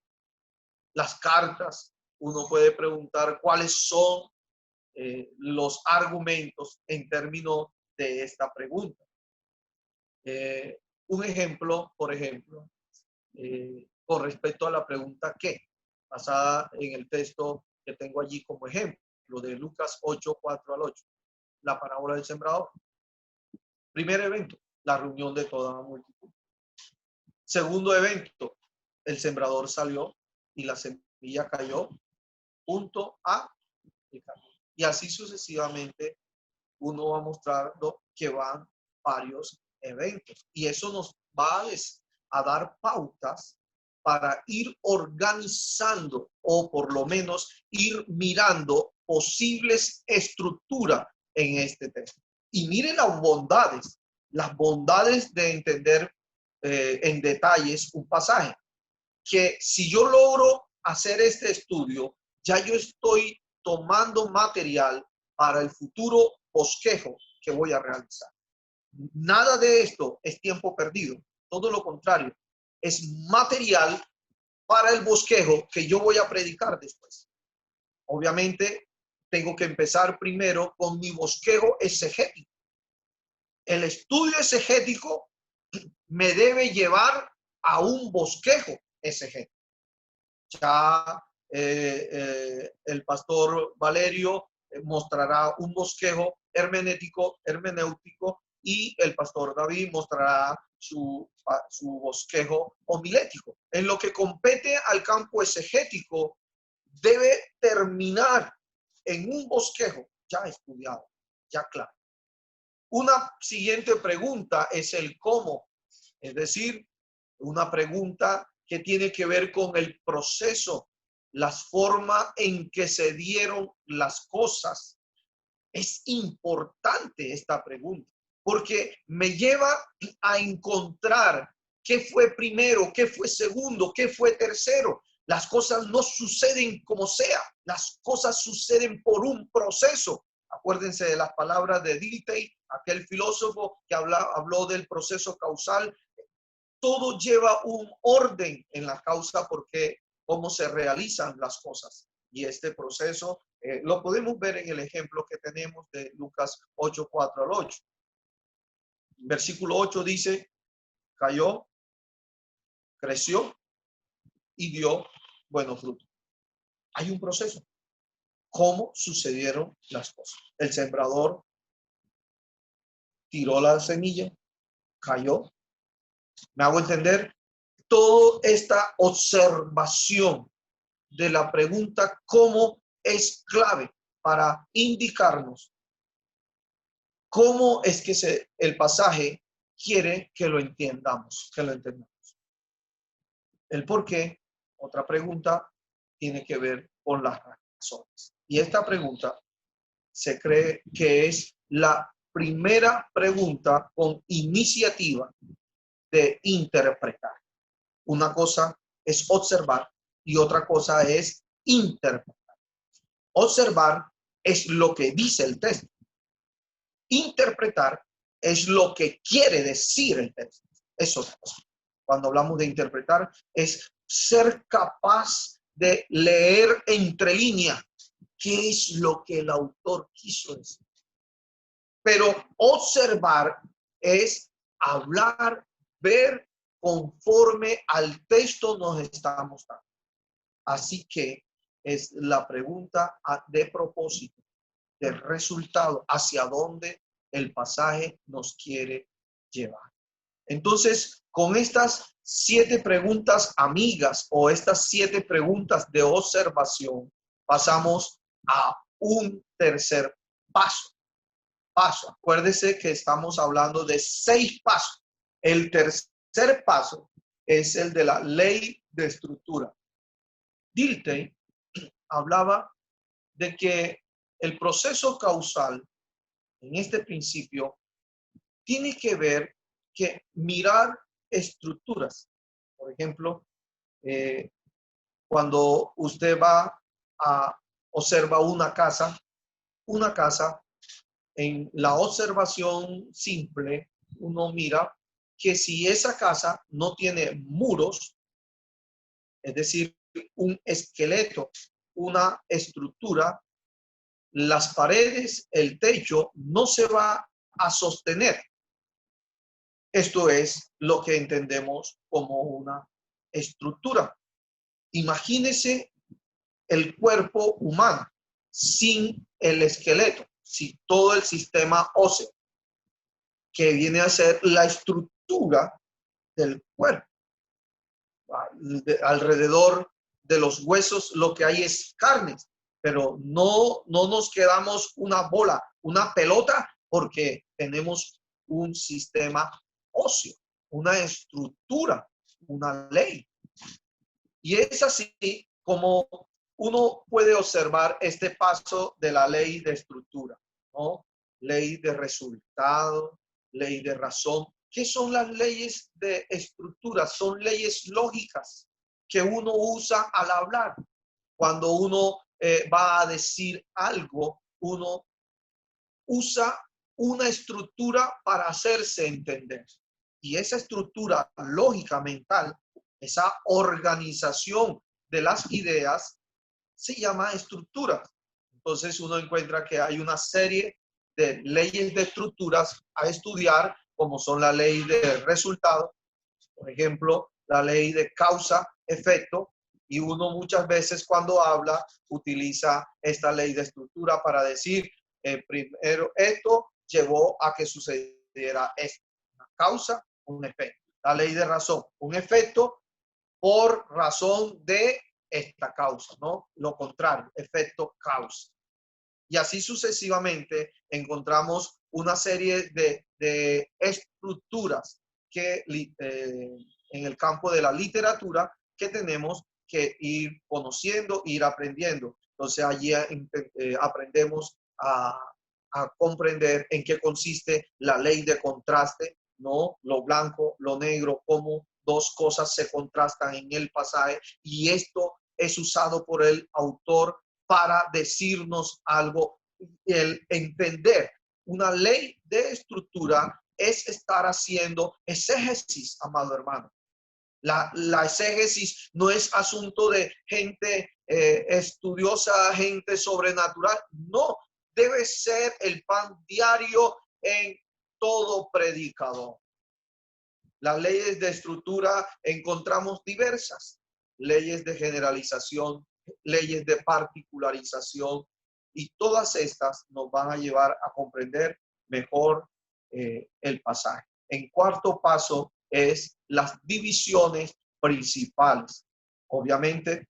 las cartas. Uno puede preguntar cuáles son los argumentos en términos de esta pregunta. Un ejemplo, por ejemplo, con respecto a la pregunta ¿qué? Basada en el texto que tengo allí como ejemplo, de Lucas 8, 4 al 8, la parábola del sembrador. Primer evento, la reunión de toda la multitud. Segundo evento, el sembrador salió y la semilla cayó junto a el camino. Y así sucesivamente uno va mostrando que van varios eventos. Y eso nos va a dar pautas para ir organizando o por lo menos ir mirando posibles estructuras en este texto. Y miren las bondades de entender en detalles un pasaje, que si yo logro hacer este estudio, ya yo estoy tomando material para el futuro bosquejo que voy a realizar. Nada de esto es tiempo perdido, todo lo contrario, es material para el bosquejo que yo voy a predicar después. Obviamente, tengo que empezar primero con mi bosquejo exegético. El estudio exegético me debe llevar a un bosquejo exegético. Ya el pastor Valerio mostrará un bosquejo hermenéutico y el pastor David mostrará su bosquejo homilético. En lo que compete al campo exegético, debe terminar en un bosquejo ya estudiado, ya claro. Una siguiente pregunta es el cómo, es decir, una pregunta que tiene que ver con el proceso, las formas en que se dieron las cosas. Es importante esta pregunta porque me lleva a encontrar qué fue primero, qué fue segundo, qué fue tercero. Las cosas no suceden como sea, las cosas suceden por un proceso. Acuérdense de las palabras de Dilthey, aquel filósofo que habló del proceso causal. Todo lleva un orden en la causa porque cómo se realizan las cosas. Y este proceso lo podemos ver en el ejemplo que tenemos de Lucas 8, 4 al 8. Versículo 8 dice, cayó, creció y dio buenos frutos. Hay un proceso. ¿Cómo sucedieron las cosas? El sembrador tiró la semilla, cayó. ¿Me hago entender? Toda esta observación de la pregunta cómo es clave para indicarnos cómo es que el pasaje quiere que lo entendamos, El por qué, otra pregunta, tiene que ver con las razones. Y esta pregunta se cree que es la primera pregunta con iniciativa de interpretar. Una cosa es observar y otra cosa es interpretar. Observar es lo que dice el texto. Interpretar es lo que quiere decir el texto. Es otra cosa. Cuando hablamos de interpretar, es ser capaz de leer entre líneas qué es lo que el autor quiso decir. Pero observar es hablar, ver conforme al texto nos está mostrando. Así que es la pregunta de propósito, de resultado, hacia dónde el pasaje nos quiere llevar. Entonces, con estas 7 preguntas amigas o estas 7 preguntas de observación, pasamos a un tercer paso. Acuérdese que estamos hablando de 6 pasos. El tercer paso es el de la ley de estructura. Dilthey hablaba de que el proceso causal en este principio tiene que ver que mirar estructuras. Por ejemplo, cuando usted va a observar una casa, en la observación simple, uno mira que si esa casa no tiene muros, es decir, un esqueleto, una estructura, las paredes, el techo no se va a sostener. Esto es lo que entendemos como una estructura. Imagínese el cuerpo humano sin el esqueleto, sin todo el sistema óseo, que viene a ser la estructura del cuerpo. Alrededor de los huesos lo que hay es carne, pero no nos quedamos una bola, una pelota, porque tenemos un sistema óseo, una estructura, una ley. Y es así como uno puede observar este paso de la ley de estructura, ¿no? Ley de resultado, ley de razón. ¿Qué son las leyes de estructura? Son leyes lógicas que uno usa al hablar. Cuando uno va a decir algo, uno usa una estructura para hacerse entender. Y esa estructura lógica mental, esa organización de las ideas, se llama estructura. entonces uno encuentra que hay una serie de leyes de estructuras a estudiar, como son la ley de resultado, por ejemplo, la ley de causa-efecto, y uno muchas veces cuando habla utiliza esta ley de estructura para decir, primero esto llevó a que sucediera esto, una causa, un efecto. La ley de razón, un efecto por razón de esta causa, ¿no? Lo contrario, efecto causa. Y así sucesivamente encontramos una serie de estructuras que en el campo de la literatura que tenemos que ir conociendo, ir aprendiendo. Entonces allí aprendemos a comprender en qué consiste la ley de contraste, ¿no? Lo blanco, lo negro, cómo dos cosas se contrastan en el pasaje, y esto es usado por el autor para decirnos algo. El entender una ley de estructura es estar haciendo exégesis, amado hermano. La exégesis no es asunto de gente estudiosa, gente sobrenatural. No, debe ser el pan diario en todo predicador. Las leyes de estructura encontramos diversas. Leyes de generalización, leyes de particularización, y todas estas nos van a llevar a comprender mejor el pasaje. En cuarto paso es las divisiones principales. Obviamente,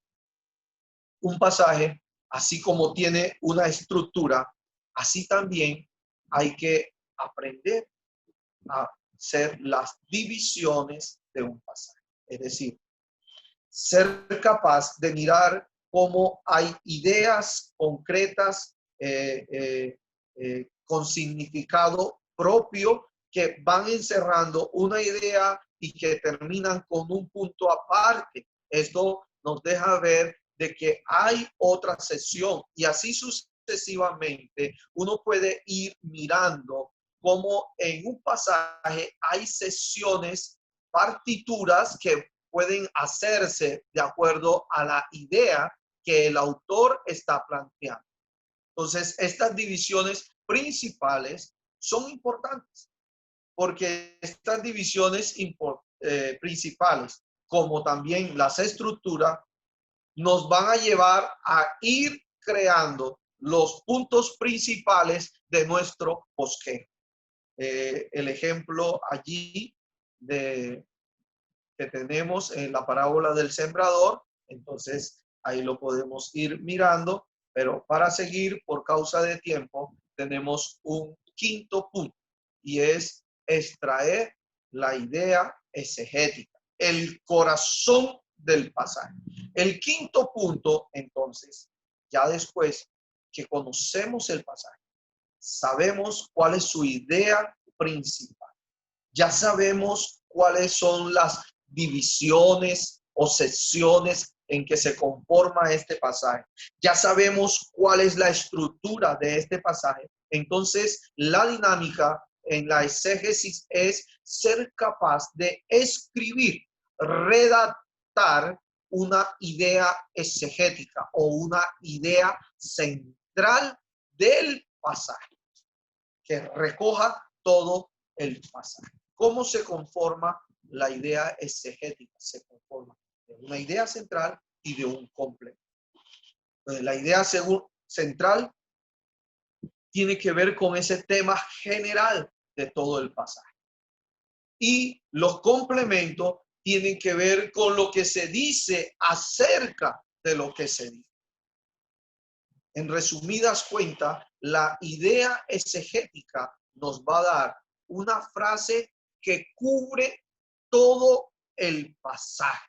un pasaje, así como tiene una estructura, así también hay que aprender a hacer las divisiones de un pasaje. Es decir, ser capaz de mirar cómo hay ideas concretas con significado propio que van encerrando una idea y que terminan con un punto aparte. Esto nos deja ver de que hay otra sección, y así sucesivamente uno puede ir mirando cómo en un pasaje hay secciones, partituras que pueden hacerse de acuerdo a la idea que el autor está planteando. Entonces, estas divisiones principales son importantes, porque estas divisiones principales, como también las estructuras, nos van a llevar a ir creando los puntos principales de nuestro bosquejo. El ejemplo allí que tenemos en la parábola del sembrador, entonces ahí lo podemos ir mirando, pero para seguir por causa de tiempo tenemos un quinto punto, y es extraer la idea exegética, el corazón del pasaje. El quinto punto, entonces, ya después que conocemos el pasaje, sabemos cuál es su idea principal, ya sabemos cuáles son las divisiones o secciones en que se conforma este pasaje, ya sabemos cuál es la estructura de este pasaje. Entonces, la dinámica en la exégesis es ser capaz de escribir, redactar una idea exegética o una idea central del pasaje que recoja todo el pasaje. ¿Cómo se conforma la idea exegética? Se conforma de una idea central y de un complemento. Entonces, la idea central tiene que ver con ese tema general de todo el pasaje. Y los complementos tienen que ver con lo que se dice acerca de lo que se dice. En resumidas cuentas, la idea exegética nos va a dar una frase que cubre todo el pasaje.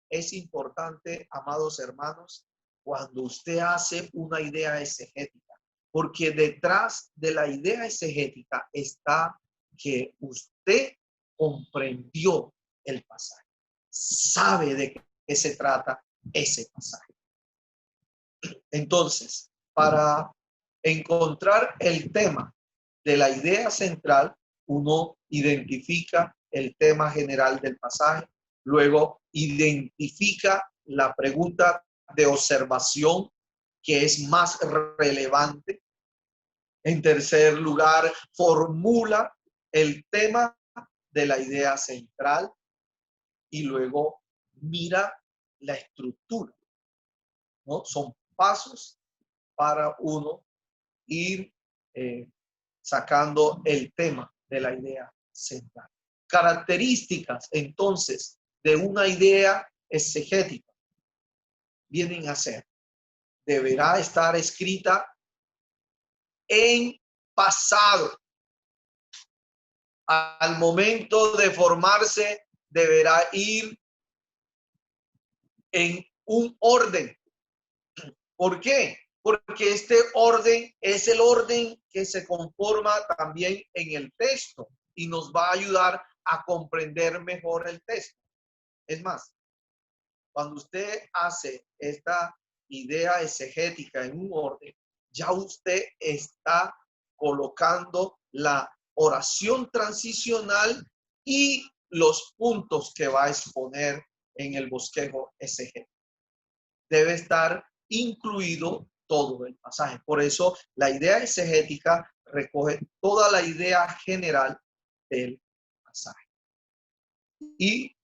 Es importante, amados hermanos, cuando usted hace una idea exegética, porque detrás de la idea exegética está que usted comprendió el pasaje, sabe de qué se trata ese pasaje. Entonces, para encontrar el tema de la idea central, uno identifica el tema general del pasaje, luego identifica la pregunta de observación que es más relevante. En tercer lugar, formula el tema de la idea central y luego mira la estructura, ¿no? Son pasos para uno ir sacando el tema de la idea central. Características, entonces, de una idea exegética vienen a ser: deberá estar escrita en pasado. Al momento de formarse, deberá ir en un orden. ¿Por qué? Porque este orden es el orden que se conforma también en el texto y nos va a ayudar a comprender mejor el texto. Es más, cuando usted hace esta idea exegética en un orden, ya usted está colocando la oración transicional y los puntos que va a exponer en el bosquejo exegético. Debe estar incluido todo el pasaje. Por eso la idea exegética recoge toda la idea general del pasaje. Y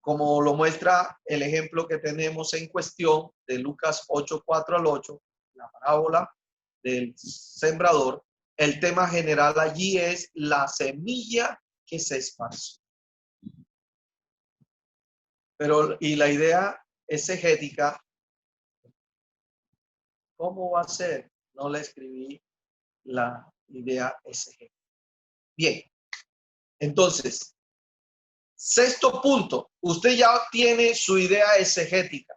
como lo muestra el ejemplo que tenemos en cuestión de Lucas 8:4 al 8, la parábola del sembrador, el tema general allí es la semilla que se esparció. Pero, y la idea exegética, ¿cómo va a ser? No le escribí la idea exegética. Bien, entonces, sexto punto, usted ya tiene su idea exegética.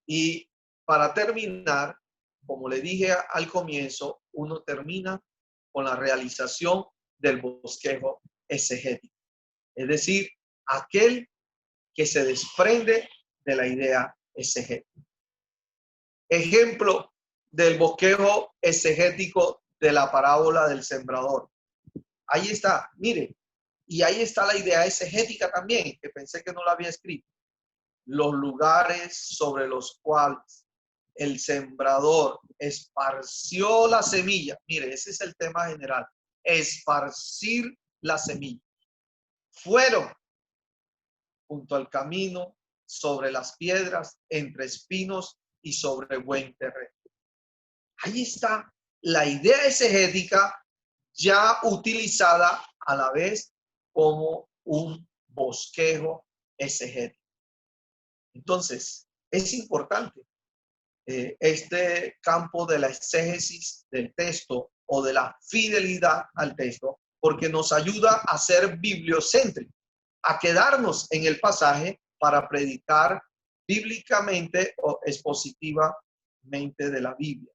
Y para terminar, como le dije al comienzo, uno termina con la realización del bosquejo exegético. Es decir, aquel que se desprende de la idea exegética. Ejemplo del bosquejo exegético de la parábola del sembrador. Ahí está, mire, y ahí está la idea exegética también, que pensé que no la había escrito. Los lugares sobre los cuales el sembrador esparció la semilla. Mire, ese es el tema general. Esparcir la semilla. Fueron junto al camino, sobre las piedras, entre espinos y sobre buen terreno. Ahí está la idea exegética ya utilizada a la vez como un bosquejo exegético. Entonces, es importante este campo de la exégesis del texto o de la fidelidad al texto, porque nos ayuda a ser bibliocéntricos, a quedarnos en el pasaje para predicar bíblicamente o expositivamente de la Biblia.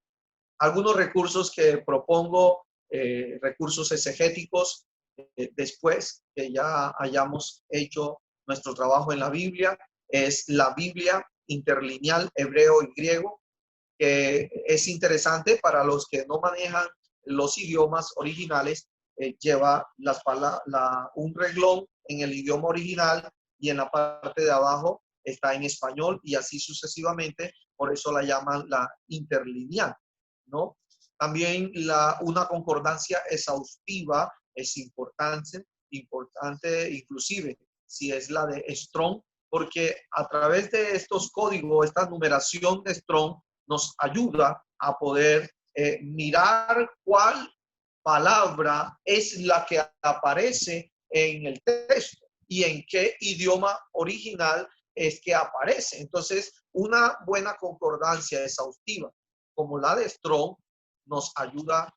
Algunos recursos que propongo, recursos exegéticos, después que ya hayamos hecho nuestro trabajo en la Biblia, es la Biblia interlineal hebreo y griego, que es interesante para los que no manejan los idiomas originales. Lleva un reglón en el idioma original y en la parte de abajo está en español y así sucesivamente. Por eso la llaman la interlineal, ¿no? También una concordancia exhaustiva es importante inclusive si es la de Strong, porque a través de estos códigos, esta numeración de Strong nos ayuda a poder mirar cuál palabra es la que aparece en el texto y en qué idioma original es que aparece. Entonces, una buena concordancia exhaustiva como la de Strong nos ayuda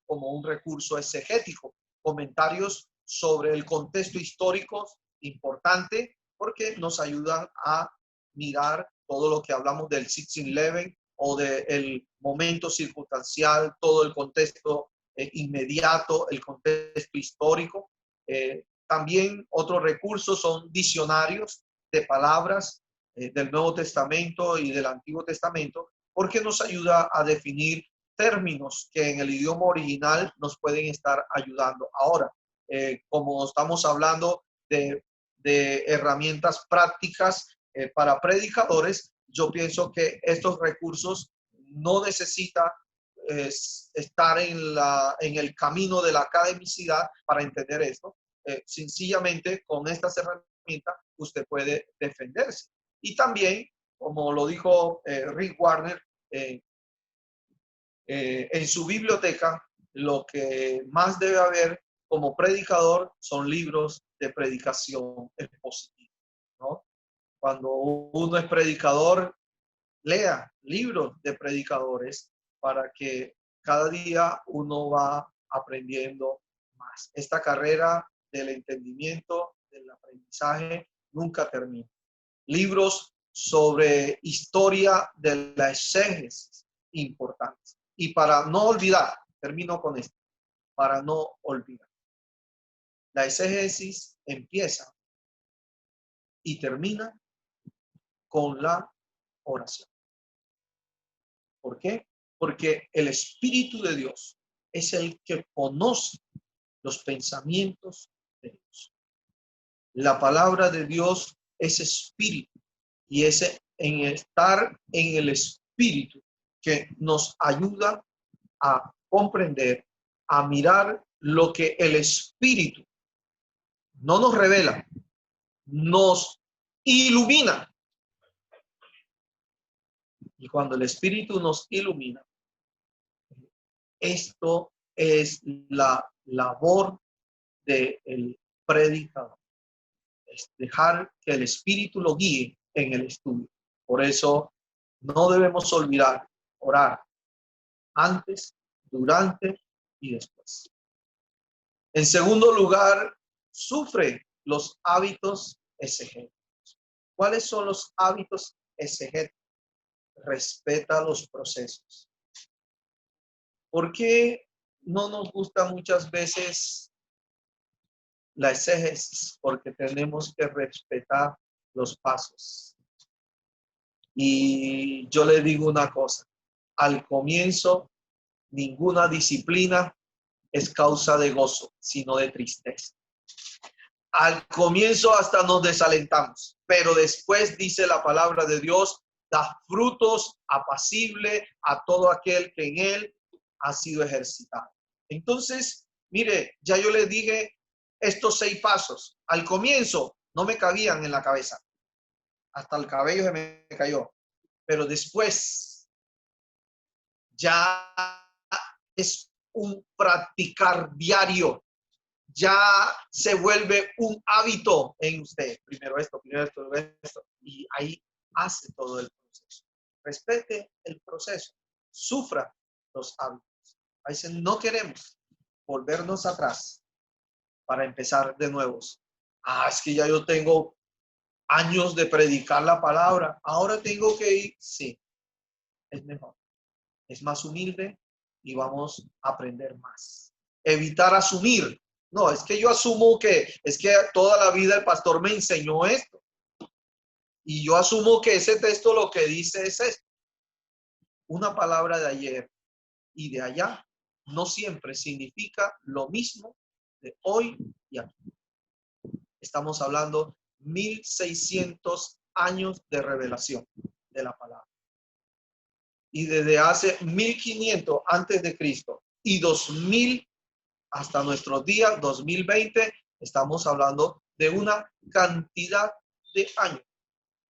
como un recurso exegético. Comentarios sobre el contexto histórico importante porque nos ayudan a mirar todo lo que hablamos del 1611 o del momento circunstancial, todo el contexto inmediato, el contexto histórico. También otros recursos son diccionarios de palabras del Nuevo Testamento y del Antiguo Testamento, porque nos ayuda a definir términos que en el idioma original nos pueden estar ayudando. Ahora, como estamos hablando de herramientas prácticas para predicadores, yo pienso que estos recursos no necesita estar en el camino de la academicidad para entender esto. Sencillamente, con estas herramientas, usted puede defenderse. Y también, como lo dijo Rick Warner, en su biblioteca, lo que más debe haber como predicador son libros de predicación expositiva, ¿no? Cuando uno es predicador, lea libros de predicadores para que cada día uno va aprendiendo más. Esta carrera del entendimiento, del aprendizaje, nunca termina. Libros sobre historia de la exégesis importantes. Y para no olvidar, termino con esto, para no olvidar. La exégesis empieza y termina con la oración. ¿Por qué? Porque el Espíritu de Dios es el que conoce los pensamientos de Dios. La palabra de Dios es espíritu y es en estar en el Espíritu que nos ayuda a comprender, a mirar lo que el Espíritu no nos revela, nos ilumina. Y cuando el Espíritu nos ilumina, esto es la labor del predicador. Es dejar que el Espíritu lo guíe en el estudio. Por eso no debemos olvidar orar antes, durante y después. En segundo lugar, sufre los hábitos exegéticos. ¿Cuáles son los hábitos exegéticos? Respeta los procesos. ¿Por qué no nos gusta muchas veces la exégesis? Porque tenemos que respetar los pasos. Y yo le digo una cosa, al comienzo ninguna disciplina es causa de gozo, sino de tristeza. Al comienzo hasta nos desalentamos, pero después dice la palabra de Dios, da frutos apacible a todo aquel que en él ha sido ejercitado. Entonces, mire, ya yo le dije estos 6 pasos. Al comienzo no me cabían en la cabeza. Hasta el cabello se me cayó. Pero después ya es un practicar diario. Ya se vuelve un hábito en usted. Primero esto, y ahí hace todo el proceso. Respete el proceso, sufra los hábitos. A veces no queremos volvernos atrás para empezar de nuevo. Es que ya yo tengo años de predicar la palabra, ahora tengo que ir. Sí, es mejor, es más humilde y vamos a aprender más. Evitar asumir. No, es que yo asumo que es que toda la vida el pastor me enseñó esto. Y yo asumo que ese texto lo que dice es esto. Una palabra de ayer y de allá no siempre significa lo mismo de hoy y aquí. Estamos hablando 1600 años de revelación de la palabra. Y desde hace 1500 antes de Cristo y 2000 hasta nuestros días, 2020, estamos hablando de una cantidad de años,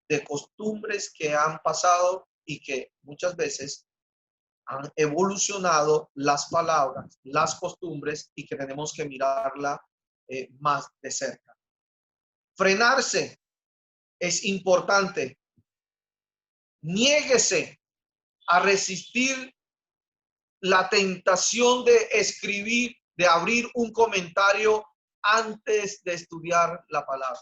de costumbres que han pasado y que muchas veces han evolucionado las palabras, las costumbres y que tenemos que mirarla más de cerca. Frenarse es importante. Niéguese a resistir la tentación de escribir, de abrir un comentario antes de estudiar la palabra.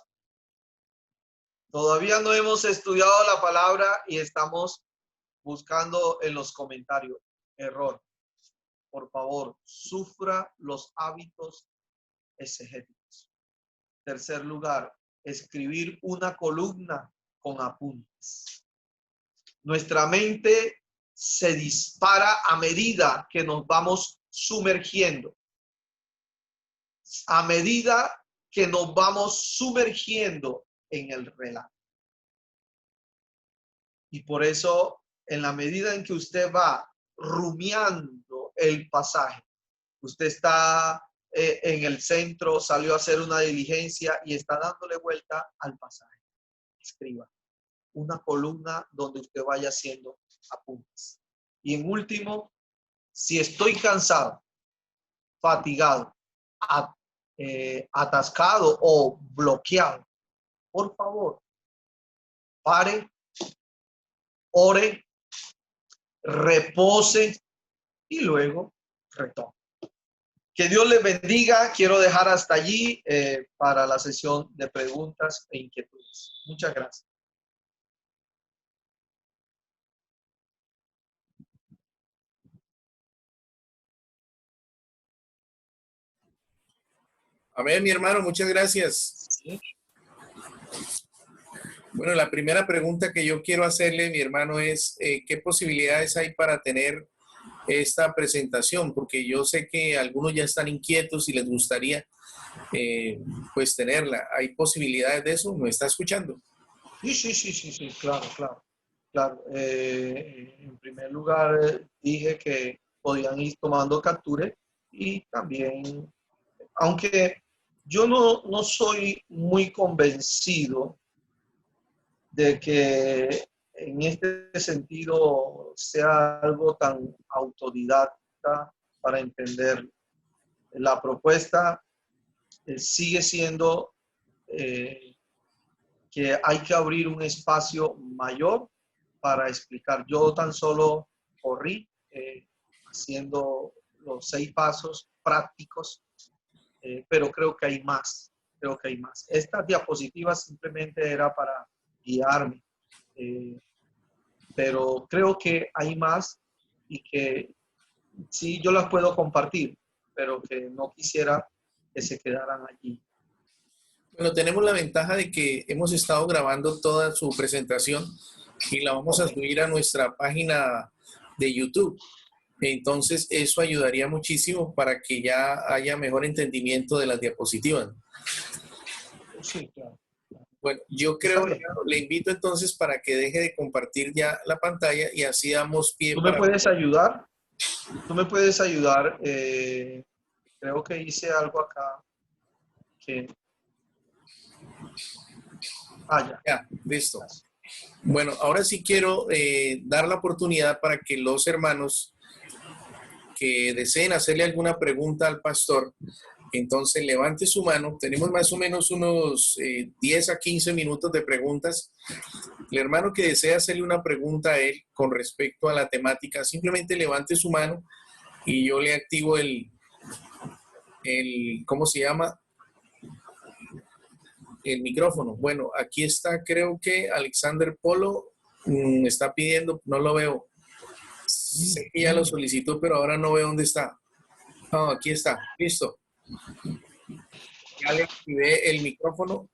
Todavía no hemos estudiado la palabra y estamos buscando en los comentarios. Error. Por favor, sufra los hábitos exegéticos. Tercer lugar, escribir una columna con apuntes. Nuestra mente se dispara a medida que nos vamos sumergiendo. A medida que nos vamos sumergiendo en el relato. Y por eso en la medida en que usted va rumiando el pasaje, usted está en el centro, salió a hacer una diligencia y está dándole vuelta al pasaje. Escriba una columna donde usted vaya haciendo apuntes. Y en último, si estoy cansado, fatigado, atascado o bloqueado, por favor, pare, ore, repose y luego retome. Que Dios les bendiga. Quiero dejar hasta allí para la sesión de preguntas e inquietudes. Muchas gracias. Amén, mi hermano, muchas gracias. ¿Sí? Bueno, la primera pregunta que yo quiero hacerle, mi hermano, es ¿qué posibilidades hay para tener esta presentación? Porque yo sé que algunos ya están inquietos y les gustaría pues tenerla. ¿Hay posibilidades de eso? ¿Me está escuchando? Sí, claro. En primer lugar, dije que podían ir tomando capturas y también, aunque yo no soy muy convencido de que en este sentido sea algo tan autodidacta para entender. La propuesta sigue siendo que hay que abrir un espacio mayor para explicar. Yo tan solo corrí haciendo los 6 pasos prácticos, pero creo que hay más. Esta diapositiva simplemente era para guiarme, pero creo que hay más y que sí, yo las puedo compartir, pero que no quisiera que se quedaran allí. Bueno, tenemos la ventaja de que hemos estado grabando toda su presentación y la vamos a subir a nuestra página de YouTube. Entonces, eso ayudaría muchísimo para que ya haya mejor entendimiento de las diapositivas. Sí, claro. Bueno, yo creo, le invito entonces para que deje de compartir ya la pantalla y así damos pie ¿Tú me para... puedes ayudar? Creo que hice algo acá que... ya. Ya, listo. Bueno, ahora sí quiero dar la oportunidad para que los hermanos que deseen hacerle alguna pregunta al pastor, entonces levante su mano. Tenemos más o menos unos 10 a 15 minutos de preguntas. El hermano que desea hacerle una pregunta a él con respecto a la temática, simplemente levante su mano y yo le activo ¿cómo se llama? El micrófono. Bueno, aquí está, creo que Alexander Polo está pidiendo, no lo veo. Sé que ya lo solicitó, pero ahora no veo dónde está. No, aquí está, listo. Ya le activé el micrófono.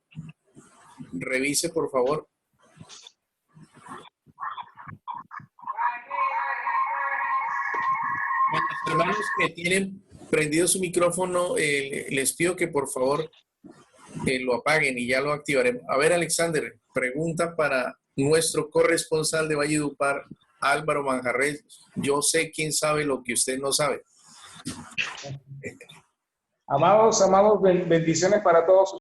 Revise, por favor. A los hermanos que tienen prendido su micrófono, les pido que por favor lo apaguen y ya lo activaremos. A ver, Alexander, pregunta para nuestro corresponsal de Valledupar, Álvaro Manjarres. Yo sé quién sabe lo que usted no sabe. Amados, bendiciones para todos